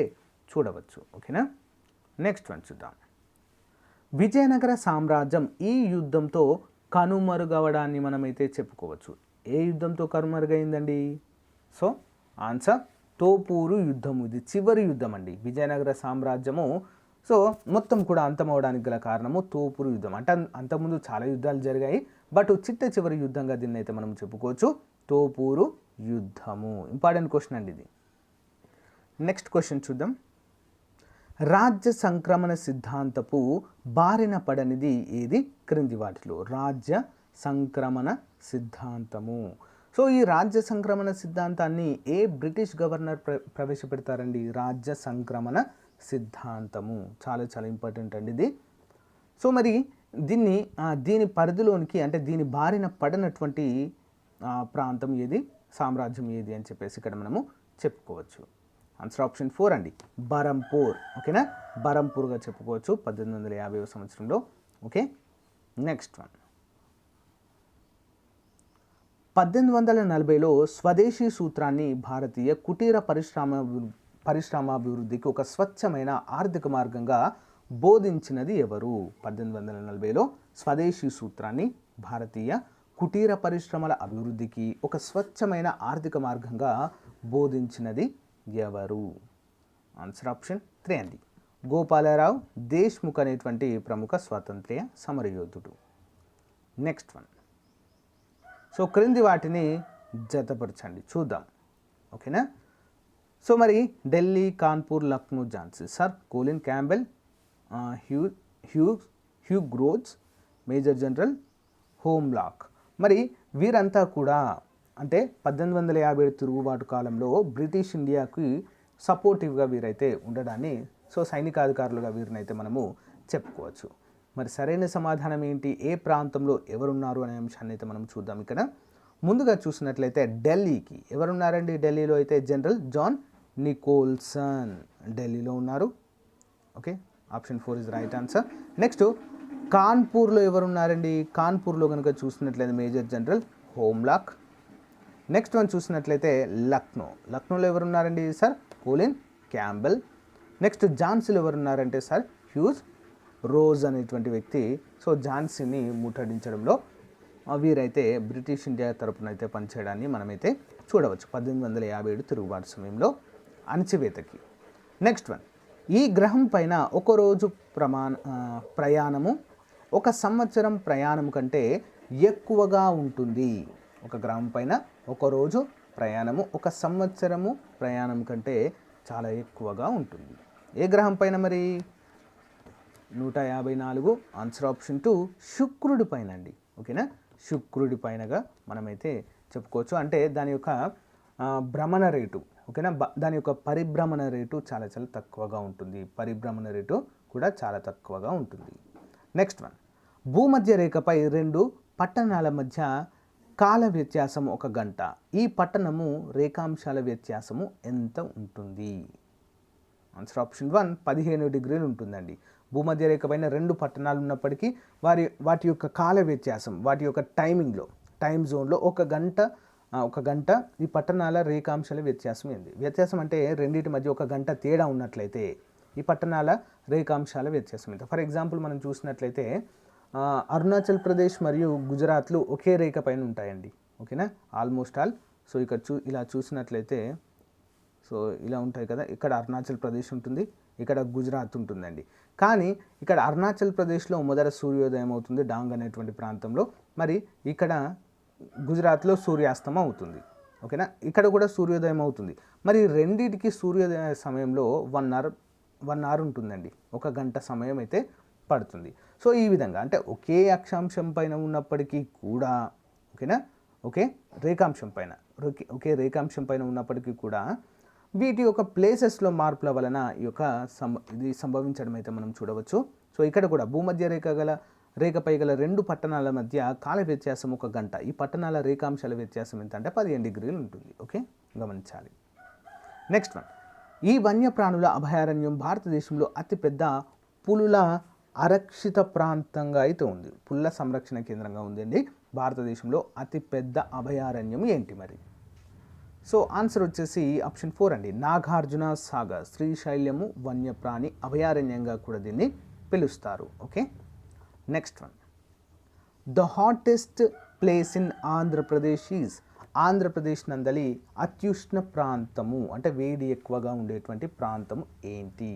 చూడవచ్చు. ఓకేనా. నెక్స్ట్ వన్ చూద్దాం. విజయనగర సామ్రాజ్యం ఈ యుద్ధంతో కనుమరుగవడాన్ని మనమైతే చెప్పుకోవచ్చు. ఏ యుద్ధంతో కనుమరుగైందండి? సో ఆన్సర్ తోపూరు యుద్ధము. ఇది చివరి యుద్ధం అండి. విజయనగర సామ్రాజ్యము సో మొత్తం కూడా అంతమవడానికి గల కారణము తోపూరు యుద్ధం. అంటే అంతకుముందు చాలా యుద్ధాలు జరిగాయి, బట్ చివరి యుద్ధంగా దీన్ని అయితే మనం చెప్పుకోవచ్చు తోపూరు యుద్ధము. ఇంపార్టెంట్ క్వశ్చన్ అండి ఇది. నెక్స్ట్ క్వశ్చన్ చూద్దాం. రాజ్య సంక్రమణ సిద్ధాంతపు బారిన పడనిది ఏది క్రింది వాటిలో? రాజ్య సంక్రమణ సిద్ధాంతము. సో ఈ రాజ్య సంక్రమణ సిద్ధాంతాన్ని ఏ బ్రిటిష్ గవర్నర్ ప్రవేశపెడతారండి? రాజ్య సంక్రమణ సిద్ధాంతము. చాలా చాలా ఇంపార్టెంట్ అండి ఇది. సో మరి దీని పరిధిలోనికి అంటే దీని బారిన పడినటువంటి ప్రాంతం ఏది, సామ్రాజ్యం ఏది అని చెప్పేసి ఇక్కడ మనము చెప్పుకోవచ్చు. ఆన్సర్ ఆప్షన్ 4 అండి, బరంపూర్. ఓకేనా, బరంపూర్గా చెప్పుకోవచ్చు 1850వ సంవత్సరంలో. ఓకే. Next one. 1840లో స్వదేశీ సూత్రాన్ని భారతీయ కుటీర పరిశ్రమాభివృద్ధికి ఒక స్వచ్ఛమైన ఆర్థిక మార్గంగా బోధించినది ఎవరు? 1840లో స్వదేశీ సూత్రాన్ని భారతీయ కుటీర పరిశ్రమల అభివృద్ధికి ఒక స్వచ్ఛమైన ఆర్థిక మార్గంగా బోధించినది ఎవరు? ఆన్సర్ ఆప్షన్ 3 అండి, గోపాలరావు దేశ్ముఖ్ అనేటువంటి ప్రముఖ స్వాతంత్ర్య సమరయోధుడు. Next one. సో క్రింది వాటిని జతపరచండి, చూద్దాం. ఓకేనా. సో మరి Delhi, Kanpur, Lucknow, Jhansi. Sir Colin Campbell, Hugh Rose, major general Havelock. మరి వీరంతా కూడా అంటే 1857 తిరుగుబాటు కాలంలో బ్రిటిష్ ఇండియాకి సపోర్టివ్గా వీరైతే ఉండడాన్ని సో సైనికాధికారులుగా వీరినైతే మనము చెప్పుకోవచ్చు. మరి సరైన సమాధానం ఏంటి? ఏ ప్రాంతంలో ఎవరున్నారు అనే అంశాన్ని అయితే మనం చూద్దాం. ఇక్కడ ముందుగా చూసినట్లయితే ఢిల్లీకి ఎవరున్నారండి? ఢిల్లీలో అయితే జనరల్ జాన్ నికోల్సన్ ఢిల్లీలో ఉన్నారు. Okay, option 4 is right answer. Next కాన్పూర్లో ఎవరున్నారండి? కాన్పూర్లో కనుక చూసినట్లయితే major general Havelock. Next one చూసినట్లయితే లక్నోలో ఎవరున్నారండి? Sir Colin Campbell. నెక్స్ట్ ఝాన్సీలో ఎవరున్నారంటే సార్ హ్యూజ్ రోజ్ అనేటువంటి వ్యక్తి. సో ఝాన్సీని ముట్టడించడంలో వీరైతే బ్రిటిష్ ఇండియా తరపున అయితే పనిచేయడాన్ని మనమైతే చూడవచ్చు 1857 తిరుగుబాటు సమయంలో అణచివేతకి. Next one. ఈ గ్రహం పైన ఒక రోజు ప్రయాణము 1 సంవత్సరం ప్రయాణం కంటే ఎక్కువగా ఉంటుంది. ఒక గ్రహం పైన ఒక రోజు ప్రయాణము 1 సంవత్సరము ప్రయాణం కంటే చాలా ఎక్కువగా ఉంటుంది. ఏ గ్రహం పైన మరి? 154. ఆన్సర్ ఆప్షన్ 2 శుక్రుడి పైన అండి. ఓకేనా, శుక్రుడి పైనగా మనమైతే చెప్పుకోవచ్చు. అంటే దాని యొక్క భ్రమణ రేటు, ఓకేనా, దాని యొక్క పరిభ్రమణ రేటు చాలా చాలా తక్కువగా ఉంటుంది. పరిభ్రమణ రేటు కూడా చాలా తక్కువగా ఉంటుంది. Next one. భూమధ్య రేఖపై 2 పట్టణాల మధ్య కాల వ్యత్యాసం 1 గంట. ఈ పట్టణము రేఖాంశాల వ్యత్యాసము ఎంత ఉంటుంది? ఆన్సర్ ఆప్షన్ 1 15 డిగ్రీలు ఉంటుందండి. భూమధ్య రేఖ పైన 2 పట్టణాలు ఉన్నప్పటికీ వాటి యొక్క కాల వ్యత్యాసం, వాటి యొక్క టైం జోన్లో 1 గంట ఈ పట్టణాల రేఖాంశాల వ్యత్యాసం ఏంది? వ్యత్యాసం అంటే రెండింటి మధ్య 1 గంట తేడా ఉన్నట్లయితే ఈ పట్టణాల రేఖాంశాల వ్యత్యాసం ఎంత? ఫర్ ఎగ్జాంపుల్ మనం చూసినట్లయితే అరుణాచల్ ప్రదేశ్ మరియు గుజరాత్లు ఒకే రేఖ పైన ఉంటాయండి. ఓకేనా, ఆల్మోస్ట్ ఆల్. సో ఇక్కడ ఇలా చూసినట్లయితే సో ఇలా ఉంటాయి కదా. ఇక్కడ అరుణాచల్ ప్రదేశ్ ఉంటుంది, ఇక్కడ గుజరాత్ ఉంటుందండి. కానీ ఇక్కడ అరుణాచల్ ప్రదేశ్లో మొదట సూర్యోదయం అవుతుంది డాంగ్ అనేటువంటి ప్రాంతంలో. మరి ఇక్కడ గుజరాత్లో సూర్యాస్తమం అవుతుంది. ఓకేనా, ఇక్కడ కూడా సూర్యోదయం అవుతుంది. మరి రెండింటికి సూర్యోదయ సమయంలో 1 అవర్ ఉంటుందండి. 1 గంట సమయం అయితే పడుతుంది. సో ఈ విధంగా అంటే ఒకే అక్షాంశం పైన ఉన్నప్పటికీ కూడా ఓకేనా, ఒకే రేఖాంశం పైన ఉన్నప్పటికీ కూడా వీటి యొక్క ప్లేసెస్లో మార్పుల వలన ఈ యొక్క ఇది సంభవించడం అయితే మనం చూడవచ్చు. సో ఇక్కడ కూడా భూమధ్య రేఖపై గల 2 పట్టణాల మధ్య కాల వ్యత్యాసం 1 గంట. ఈ పట్టణాల రేఖాంశాల వ్యత్యాసం ఎంత అంటే 15 డిగ్రీలు ఉంటుంది. ఓకే, గమనించాలి. Next one. ఈ వన్యప్రాణుల అభయారణ్యం భారతదేశంలో అతిపెద్ద పులుల ఆరక్షిత ప్రాంతంగా అయితే ఉంది. పుల్ల సంరక్షణ కేంద్రంగా ఉందండి భారతదేశంలో అతిపెద్ద అభయారణ్యం ఏంటి మరి? సో ఆన్సర్ వచ్చేసి ఆప్షన్ 4 అండి, నాగార్జున సాగర్. శ్రీశైలము వన్యప్రాణి అభయారణ్యంగా కూడా దీన్ని పిలుస్తారు. Okay, next one. The hottest place in Andhra Pradesh is. Andhra Pradesh నందలి అత్యుష్ణ ప్రాంతము అంటే వేడి ఎక్కువగా ఉండేటువంటి ప్రాంతం ఏంటి?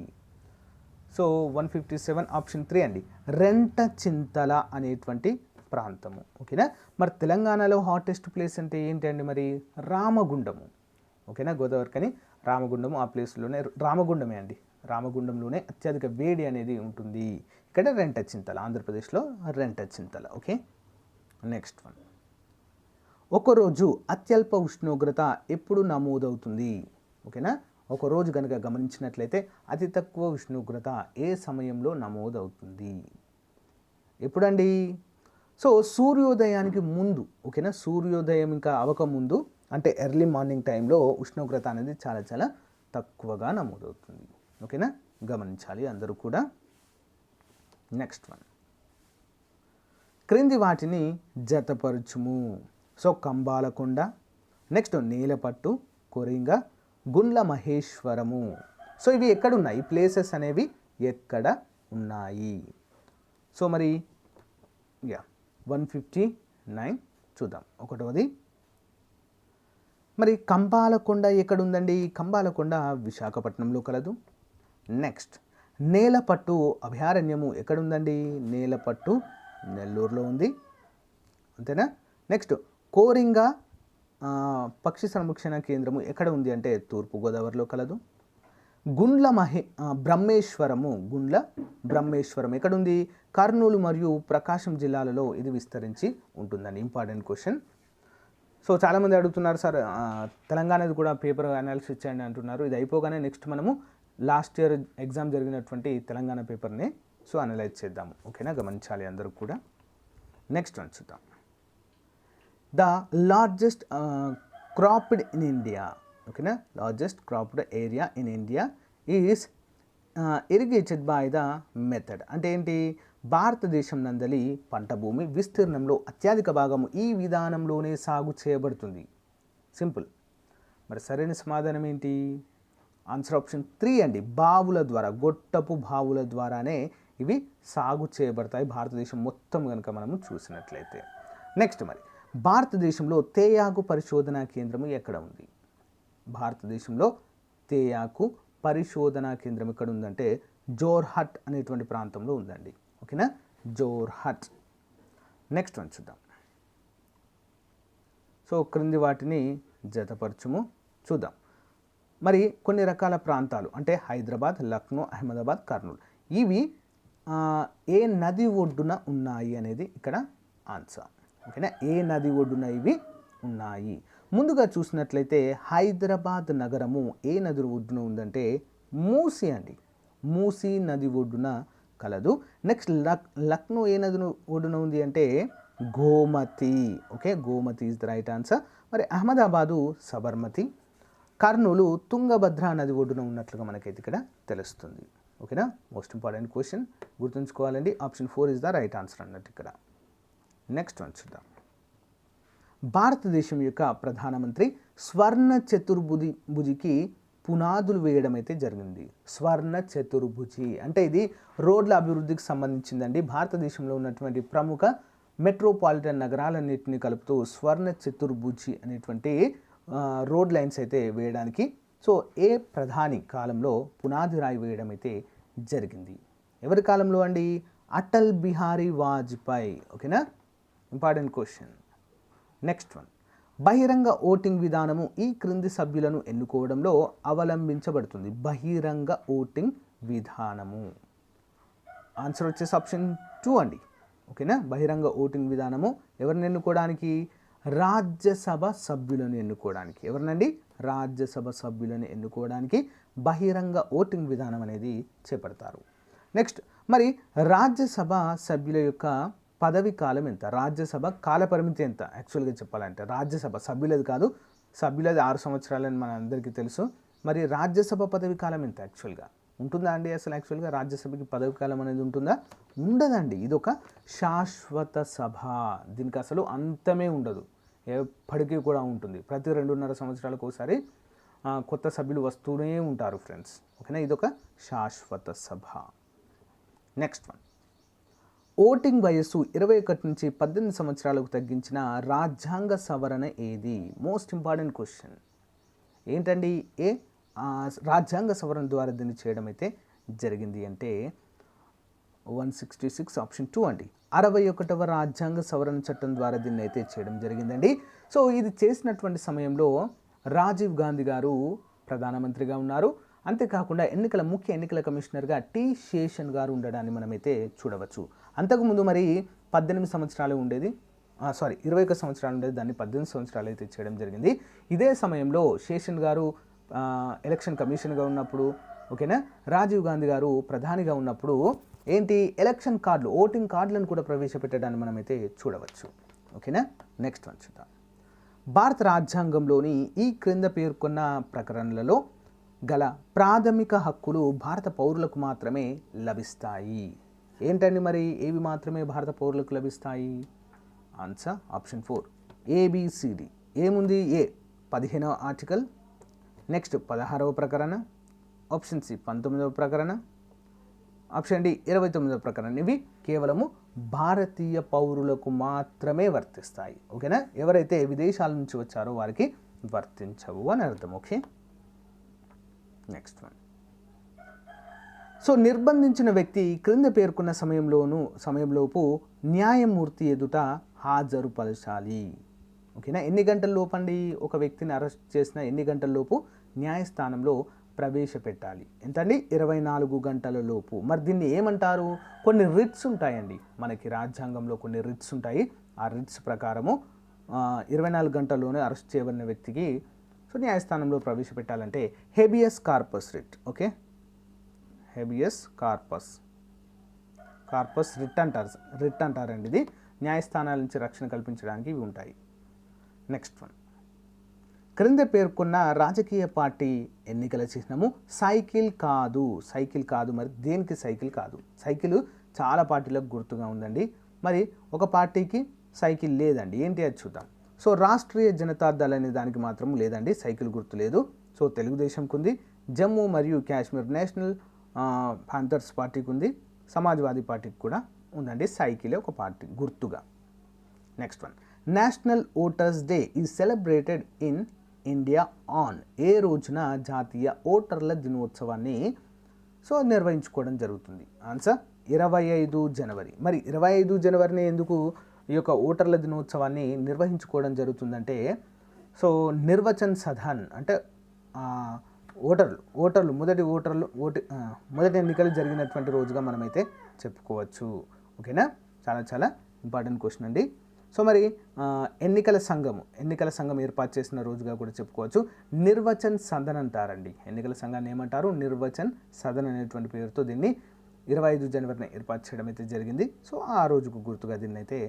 సో 157 ఆప్షన్ 3 అండి, రెంటచింతల అనేటువంటి ప్రాంతము. ఓకేనా, మరి తెలంగాణలో హాటెస్ట్ ప్లేస్ అంటే ఏంటండి మరి? రామగుండము. ఓకేనా, గోదావరికని రామగుండము, ఆ ప్లేస్లోనే రామగుండమే అండి, రామగుండంలోనే అత్యధిక వేడి అనేది ఉంటుంది. ఇక్కడ రెంటచింతల, ఆంధ్రప్రదేశ్లో రెంటచింతల. Okay, next one. ఒకరోజు అత్యల్ప ఉష్ణోగ్రత ఎప్పుడు నమోదవుతుంది? ఓకేనా, ఒకరోజు కనుక గమనించినట్లయితే అతి తక్కువ ఉష్ణోగ్రత ఏ సమయంలో నమోదవుతుంది? ఎప్పుడండి? సో సూర్యోదయానికి ముందు. ఓకేనా, సూర్యోదయం ఇంకా అవ్వకముందు అంటే ఎర్లీ మార్నింగ్ టైంలో ఉష్ణోగ్రత అనేది చాలా చాలా తక్కువగా నమోదవుతుంది. ఓకేనా, గమనించాలి అందరూ కూడా. Next one. క్రింది వాటిని జతపరచుము. So Kambalakonda, next Nelapattu, Coringa, Gundla Maheshwaram. So ఇవి ఎక్కడ ఉన్నాయి? ప్లేసెస్ అనేవి ఎక్కడ ఉన్నాయి? సో మరి 159 చూద్దాం. ఒకటోది మరి కంబాలకొండ ఎక్కడుందండి? కంబాలకొండ విశాఖపట్నంలో కలదు. నెక్స్ట్ నేలపట్టు అభయారణ్యము ఎక్కడుందండి? నేలపట్టు నెల్లూరులో ఉంది, అంతేనా? నెక్స్ట్ కోరింగ పక్షి సంరక్షణ కేంద్రము ఎక్కడ ఉంది అంటే తూర్పుగోదావరిలో కలదు. గుండ్ల బ్రహ్మేశ్వరం ఎక్కడుంది? కర్నూలు మరియు ప్రకాశం జిల్లాలలో ఇది విస్తరించి ఉంటుందండి. Important question. సో చాలామంది అడుగుతున్నారు, సార్ తెలంగాణది కూడా పేపర్ అనాలిసిస్ చేయండి అంటున్నారు. ఇది అయిపోగానే నెక్స్ట్ మనము లాస్ట్ ఇయర్ ఎగ్జామ్ జరిగినటువంటి తెలంగాణ పేపర్ని సో అనలైజ్ చేద్దాము. ఓకేనా, గమనించాలి అందరూ కూడా. నెక్స్ట్ వన్ చూద్దాం. The largest cropped in India. ఓకేనా, largest cropped area in India is irrigated by the method. అంటే ఏంటి? భారతదేశం నందలి పంట భూమి విస్తీర్ణంలో అత్యధిక భాగము ఈ విధానంలోనే సాగు చేయబడుతుంది. సింపుల్. మరి సరైన సమాధానం ఏంటి? ఆన్సర్ ఆప్షన్ 3 అండి, బావుల ద్వారా, గొట్టపు బావుల ద్వారానే ఇవి సాగు చేయబడతాయి భారతదేశం మొత్తం కనుక మనము చూసినట్లయితే. నెక్స్ట్ మరి భారతదేశంలో తేయాకు పరిశోధనా కేంద్రము ఎక్కడ ఉంది? భారతదేశంలో తేయాకు పరిశోధనా కేంద్రం ఎక్కడ ఉందంటే జోర్హట్ అనేటువంటి ప్రాంతంలో ఉందండి. ఓకేనా, జోర్హట్. నెక్స్ట్ వన్ చూద్దాం. సో క్రింది వాటిని జతపరచుము చూద్దాం. మరి కొన్ని రకాల ప్రాంతాలు అంటే హైదరాబాద్, లక్నో, అహ్మదాబాద్, కర్నూలు, ఇవి ఏ నది ఒడ్డున ఉన్నాయి అనేది ఇక్కడ ఆన్సర్. ఓకేనా, ఏ నది ఒడ్డున ఇవి ఉన్నాయి? ముందుగా చూసినట్లయితే హైదరాబాద్ నగరము ఏ నది ఒడ్డున ఉందంటే మూసీ అండి, మూసీ నది ఒడ్డున కలదు. నెక్స్ట్ లక్నో ఏ నది ఒడ్డున ఉంది అంటే Gomti. Okay, Gomti is the right answer. మరి అహ్మదాబాదు సబర్మతి, కర్నూలు తుంగభద్ర నది ఒడ్డున ఉన్నట్లుగా మనకైతే ఇక్కడ తెలుస్తుంది. ఓకేనా, మోస్ట్ ఇంపార్టెంట్ క్వశ్చన్ గుర్తుంచుకోవాలండి. Option 4 is the right answer అన్నట్టు ఇక్కడ. నెక్స్ట్ వన్ చూద్దాం. భారతదేశం యొక్క ప్రధానమంత్రి స్వర్ణ చతుర్భుజికి పునాదులు వేయడం అయితే జరిగింది. స్వర్ణ చతుర్భుజి అంటే ఇది రోడ్ల అభివృద్ధికి సంబంధించిందండి. భారతదేశంలో ఉన్నటువంటి ప్రముఖ మెట్రోపాలిటన్ నగరాలన్నింటినీ కలుపుతూ స్వర్ణ చతుర్భుజి అనేటువంటి రోడ్ లైన్స్ అయితే వేయడానికి సో ఏ ప్రధాని కాలంలో పునాది రాయి వేయడం అయితే జరిగింది? ఎవరి కాలంలో అండి? అటల్ బిహారీ వాజ్పేయి. ఓకేనా, ఇంపార్టెంట్ క్వశ్చన్. Next one. బహిరంగ ఓటింగ్ విధానము ఈ క్రింది సభ్యులను ఎన్నుకోవడంలో అవలంబించబడుతుంది. బహిరంగ ఓటింగ్ విధానము ఆన్సర్ వచ్చేసి ఆప్షన్ 2 అండి. ఓకేనా, బహిరంగ ఓటింగ్ విధానము ఎవరిని ఎన్నుకోవడానికి? రాజ్యసభ సభ్యులను ఎన్నుకోవడానికి. ఎవరినండి? రాజ్యసభ సభ్యులను ఎన్నుకోవడానికి బహిరంగ ఓటింగ్ విధానం అనేది చేపడతారు. నెక్స్ట్ మరి రాజ్యసభ సభ్యుల యొక్క పదవి కాలం ఎంత? రాజ్యసభ కాలపరిమితి ఎంత? యాక్చువల్గా చెప్పాలంటే రాజ్యసభ సభ్యులది కాదు, సభ్యులది 6 సంవత్సరాలని మన అందరికీ తెలుసు. మరి రాజ్యసభ పదవి కాలం ఎంత? యాక్చువల్గా ఉంటుందా అండి అసలు యాక్చువల్గా రాజ్యసభకి పదవి కాలం అనేది ఉంటుందా? ఉండదండి. ఇది ఒక శాశ్వత సభ. దీనికి అసలు అంతమే ఉండదు, ఎప్పటికీ కూడా ఉంటుంది. ప్రతి 2.5 సంవత్సరాలకు ఒకసారి కొత్త సభ్యులు వస్తూనే ఉంటారు ఫ్రెండ్స్. ఓకేనా, ఇదొక శాశ్వత సభ. నెక్స్ట్ వన్, ఓటింగ్ వయస్సు 21 నుంచి 18 సంవత్సరాలకు తగ్గించిన రాజ్యాంగ సవరణ ఏది? మోస్ట్ ఇంపార్టెంట్ క్వశ్చన్ ఏంటండి? రాజ్యాంగ సవరణ ద్వారా దీన్ని చేయడం అయితే జరిగింది అంటే 166 ఆప్షన్ 2 అండి. 61వ రాజ్యాంగ సవరణ చట్టం ద్వారా దీన్ని అయితే చేయడం జరిగిందండి. సో ఇది చేసినటువంటి సమయంలో రాజీవ్ గాంధీ గారు ప్రధానమంత్రిగా ఉన్నారు. అంతేకాకుండా ముఖ్య ఎన్నికల కమిషనర్గా టి శేషన్ గారు ఉండడాన్ని మనమైతే చూడవచ్చు. అంతకుముందు మరి 18 సంవత్సరాలు ఉండేది, 21 సంవత్సరాలు ఉండేది, దాన్ని 18 సంవత్సరాలు అయితే చేయడం జరిగింది. ఇదే సమయంలో శేషన్ గారు ఎలక్షన్ కమిషన్గా ఉన్నప్పుడు, ఓకేనా, రాజీవ్ గాంధీ గారు ప్రధానిగా ఉన్నప్పుడు ఏంటి, ఎలక్షన్ కార్డులు, ఓటింగ్ కార్డులను కూడా ప్రవేశపెట్టడాన్ని మనమైతే చూడవచ్చు. ఓకేనా, నెక్స్ట్ వన్ చూద్దాం. భారత రాజ్యాంగంలోని ఈ క్రింద పేర్కొన్న ప్రకరణలలో గల ప్రాథమిక హక్కులు భారత పౌరులకు మాత్రమే లభిస్తాయి. ఏంటండి మరి ఏవి మాత్రమే భారత పౌరులకు లభిస్తాయి? Answer option 4 A B C D. ఏముంది? ఏ 15వ ఆర్టికల్, నెక్స్ట్ 16వ ప్రకరణ, ఆప్షన్ సి 19వ ప్రకరణ, ఆప్షన్ డి 29వ ప్రకరణ. ఇవి కేవలము భారతీయ పౌరులకు మాత్రమే వర్తిస్తాయి. ఓకేనా, ఎవరైతే విదేశాల నుంచి వచ్చారో వారికి వర్తించవు అని అర్థం. Okay, next one. సో నిర్బంధించిన వ్యక్తి క్రింద పేర్కొన్న సమయంలోపు న్యాయమూర్తి ఎదుట హాజరుపరచాలి. ఓకేనా, ఎన్ని గంటల లోపు అండి? ఒక వ్యక్తిని అరెస్ట్ చేసిన ఎన్ని గంటల లోపు న్యాయస్థానంలో ప్రవేశపెట్టాలి? ఎంతండి? 24 గంటల లోపు. మరి దీన్ని ఏమంటారు? కొన్ని రిట్స్ ఉంటాయండి మనకి రాజ్యాంగంలో, కొన్ని రిట్స్ ఉంటాయి. ఆ రిట్స్ ప్రకారము 24 గంటల్లోనే అరెస్ట్ చేయబడిన వ్యక్తికి సో న్యాయస్థానంలో ప్రవేశపెట్టాలంటే habeas corpus writ. Okay, habeas corpus writ అంటారండి. ఇది న్యాయస్థానాల నుంచి రక్షణ కల్పించడానికి ఇవి ఉంటాయి. నెక్స్ట్ వన్, క్రింద పేర్కొన్న రాజకీయ పార్టీ ఎన్నికల చిహ్నము సైకిల్ కాదు. మరి దేనికి సైకిల్ కాదు? సైకిల్ చాలా పార్టీలకు గుర్తుగా ఉందండి. మరి ఒక పార్టీకి సైకిల్ లేదండి. ఏంటి అది చూద్దాం. సో రాష్ట్రీయ జనతాదళ్ అనే దానికి మాత్రం లేదండి, సైకిల్ గుర్తు లేదు. సో తెలుగుదేశంకు ఉంది, జమ్మూ మరియు కాశ్మీర్ నేషనల్ పాంథర్స్ పార్టీకి ఉంది, సమాజ్వాదీ పార్టీకి కూడా ఉందండి సైకిలే ఒక పార్టీ గుర్తుగా. Next one, national voters day is celebrated in India on. ఏ రోజున జాతీయ ఓటర్ల దినోత్సవాన్ని సో నిర్వహించుకోవడం జరుగుతుంది? ఆన్సర్ 25 జనవరి. మరి 25 జనవరిని ఎందుకు ఈ యొక్క ఓటర్ల దినోత్సవాన్ని నిర్వహించుకోవడం జరుగుతుందంటే, సో నిర్వచన్ సదన్ అంటే ఓటర్లు మొదటి ఎన్నికలు జరిగినటువంటి రోజుగా మనమైతే చెప్పుకోవచ్చు. ఓకేనా, చాలా ఇంపార్టెంట్ క్వశ్చన్ అండి. సో మరి ఎన్నికల సంఘం ఏర్పాటు చేసిన రోజుగా కూడా చెప్పుకోవచ్చు. నిర్వచన్ సదన్ అంటారండి. ఎన్నికల సంఘాన్ని ఏమంటారు? నిర్వచన్ సదన్ అనేటువంటి పేరుతో దీన్ని 25 జనవరిని ఏర్పాటు చేయడం అయితే జరిగింది. సో ఆ రోజుకు గుర్తుగా దీన్ని అయితే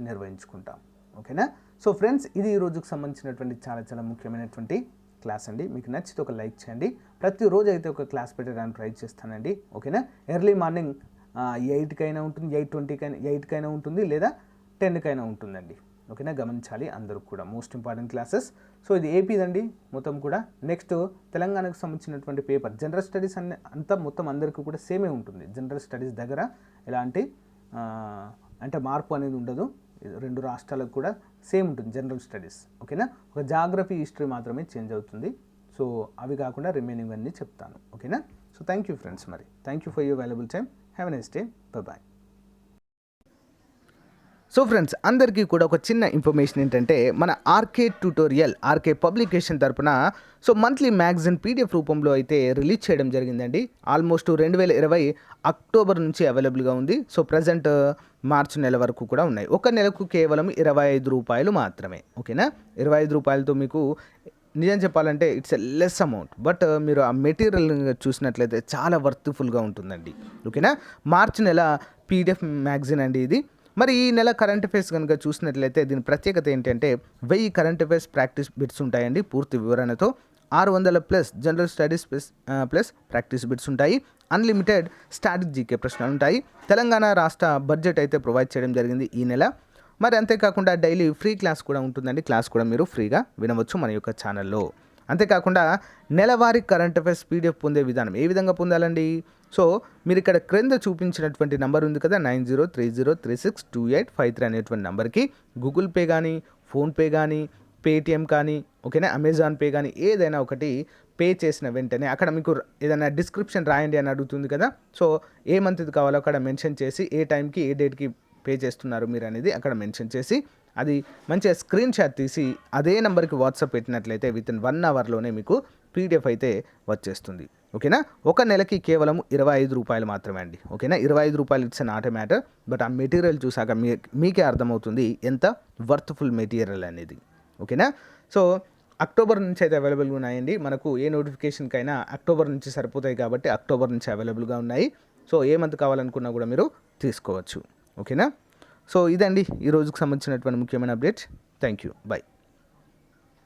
నిర్వహించుకుంటాం. ఓకేనా, సో ఫ్రెండ్స్ ఇది ఈ రోజుకు సంబంధించినటువంటి చాలా ముఖ్యమైనటువంటి క్లాస్ అండి. మీకు నచ్చితే ఒక లైక్ చేయండి. ప్రతిరోజు అయితే ఒక క్లాస్ పెట్టడానికి ట్రై చేస్తానండి. ఓకేనా, ఎర్లీ మార్నింగ్ 8కైనా ఉంటుంది, 8కైనా ఉంటుంది, లేదా 10కైనా ఉంటుందండి. ఓకేనా, గమనించాలి అందరూ కూడా. Most important classes. సో ఇది ఏపీదండి మొత్తం కూడా. నెక్స్ట్ తెలంగాణకు సంబంధించినటువంటి పేపర్ జనరల్ స్టడీస్ అంతా మొత్తం అందరికీ కూడా సేమే ఉంటుంది. జనరల్ స్టడీస్ దగ్గర ఎలాంటి అంటే మార్పు అనేది ఉండదు. 2 రాష్ట్రాలకు కూడా సేమ్ ఉంటుంది జనరల్ స్టడీస్. ఓకేనా, ఒక జాగ్రఫీ హిస్టరీ మాత్రమే చేంజ్ అవుతుంది. సో అవి కాకుండా రిమైనింగ్ అన్నీ చెప్తాను. ఓకేనా, సో థ్యాంక్ యూ ఫ్రెండ్స్. మరి thank you for your valuable time. Have a nice day. Bye. So friends అందరికీ కూడా ఒక చిన్న ఇన్ఫర్మేషన్ ఏంటంటే, మన ఆర్కే పబ్లికేషన్ తరపున సో మంత్లీ మ్యాగజైన్ PDF రూపంలో అయితే రిలీజ్ చేయడం జరిగిందండి. ఆల్మోస్ట్ 2020 అక్టోబర్ నుంచి అవైలబుల్గా ఉంది. సో ప్రజెంట్ మార్చి నెల వరకు కూడా ఉన్నాయి. ఒక నెలకు కేవలం 25 రూపాయలు మాత్రమే. ఓకేనా, 25 రూపాయలతో మీకు నిజం చెప్పాలంటే it's a less amount, but మీరు ఆ మెటీరియల్ చూసినట్లయితే చాలా వర్త్ఫుల్గా ఉంటుందండి. ఓకేనా, మార్చి నెల PDF మ్యాగజైన్ అండి ఇది. మరి ఈ నెల కరెంట్ అఫైర్స్ కనుక చూసినట్లయితే దీని ప్రత్యేకత ఏంటంటే 1000 కరెంట్ అఫైర్స్ ప్రాక్టీస్ బిట్స్ ఉంటాయండి పూర్తి వివరణతో. 600+ general studies plus practice bits ఉంటాయి. అన్లిమిటెడ్ స్టాటిక్ జీకే ప్రశ్నలు ఉంటాయి. తెలంగాణ రాష్ట్ర బడ్జెట్ అయితే ప్రొవైడ్ చేయడం జరిగింది ఈ నెల. మరి అంతేకాకుండా డైలీ ఫ్రీ క్లాస్ కూడా ఉంటుందండి. క్లాస్ కూడా మీరు ఫ్రీగా వినవచ్చు మన యొక్క ఛానల్లో. అంతేకాకుండా నెలవారీ కరెంట్ అఫైర్స్ పీడిఎఫ్ పొందే విధానం ఏ విధంగా పొందాలండి? సో మీరు ఇక్కడ క్రింద చూపించినటువంటి నెంబర్ ఉంది కదా, 9030362853 అనేటువంటి నెంబర్కి గూగుల్ పే కానీ, ఫోన్పే కానీ, పేటిఎం కానీ, ఓకేనా, అమెజాన్ పే కానీ ఏదైనా ఒకటి పే చేసిన వెంటనే అక్కడ మీకు ఏదైనా డిస్క్రిప్షన్ రాయండి అని అడుగుతుంది కదా. సో ఏ మంత్ది కావాలో అక్కడ మెన్షన్ చేసి ఏ టైంకి ఏ డేట్కి పే చేస్తున్నారు మీరు అనేది అక్కడ మెన్షన్ చేసి అది మంచిగా స్క్రీన్ షాట్ తీసి అదే నెంబర్కి వాట్సాప్ పెట్టినట్లయితే వితిన్ 1 అవర్లోనే మీకు పీడిఎఫ్ అయితే వచ్చేస్తుంది. ఓకేనా, ఒక నెలకి కేవలం 25 రూపాయలు మాత్రమే అండి. ఓకేనా, 25 రూపాయలు it's not a matter, but ఆ మెటీరియల్ చూసాక మీకే అర్థమవుతుంది ఎంత వర్త్ఫుల్ మెటీరియల్ అనేది. ఓకేనా, సో అక్టోబర్ నుంచి అయితే అవైలబుల్గా ఉన్నాయండి. మనకు ఏ నోటిఫికేషన్కైనా అక్టోబర్ నుంచి సరిపోతాయి కాబట్టి అక్టోబర్ నుంచి అవైలబుల్గా ఉన్నాయి. సో ఏ మంత్ కావాలనుకున్నా కూడా మీరు తీసుకోవచ్చు. ఓకేనా, సో ఇదండి ఈ రోజుకు సంబంధించినటువంటి ముఖ్యమైన అప్డేట్. Thank you, by.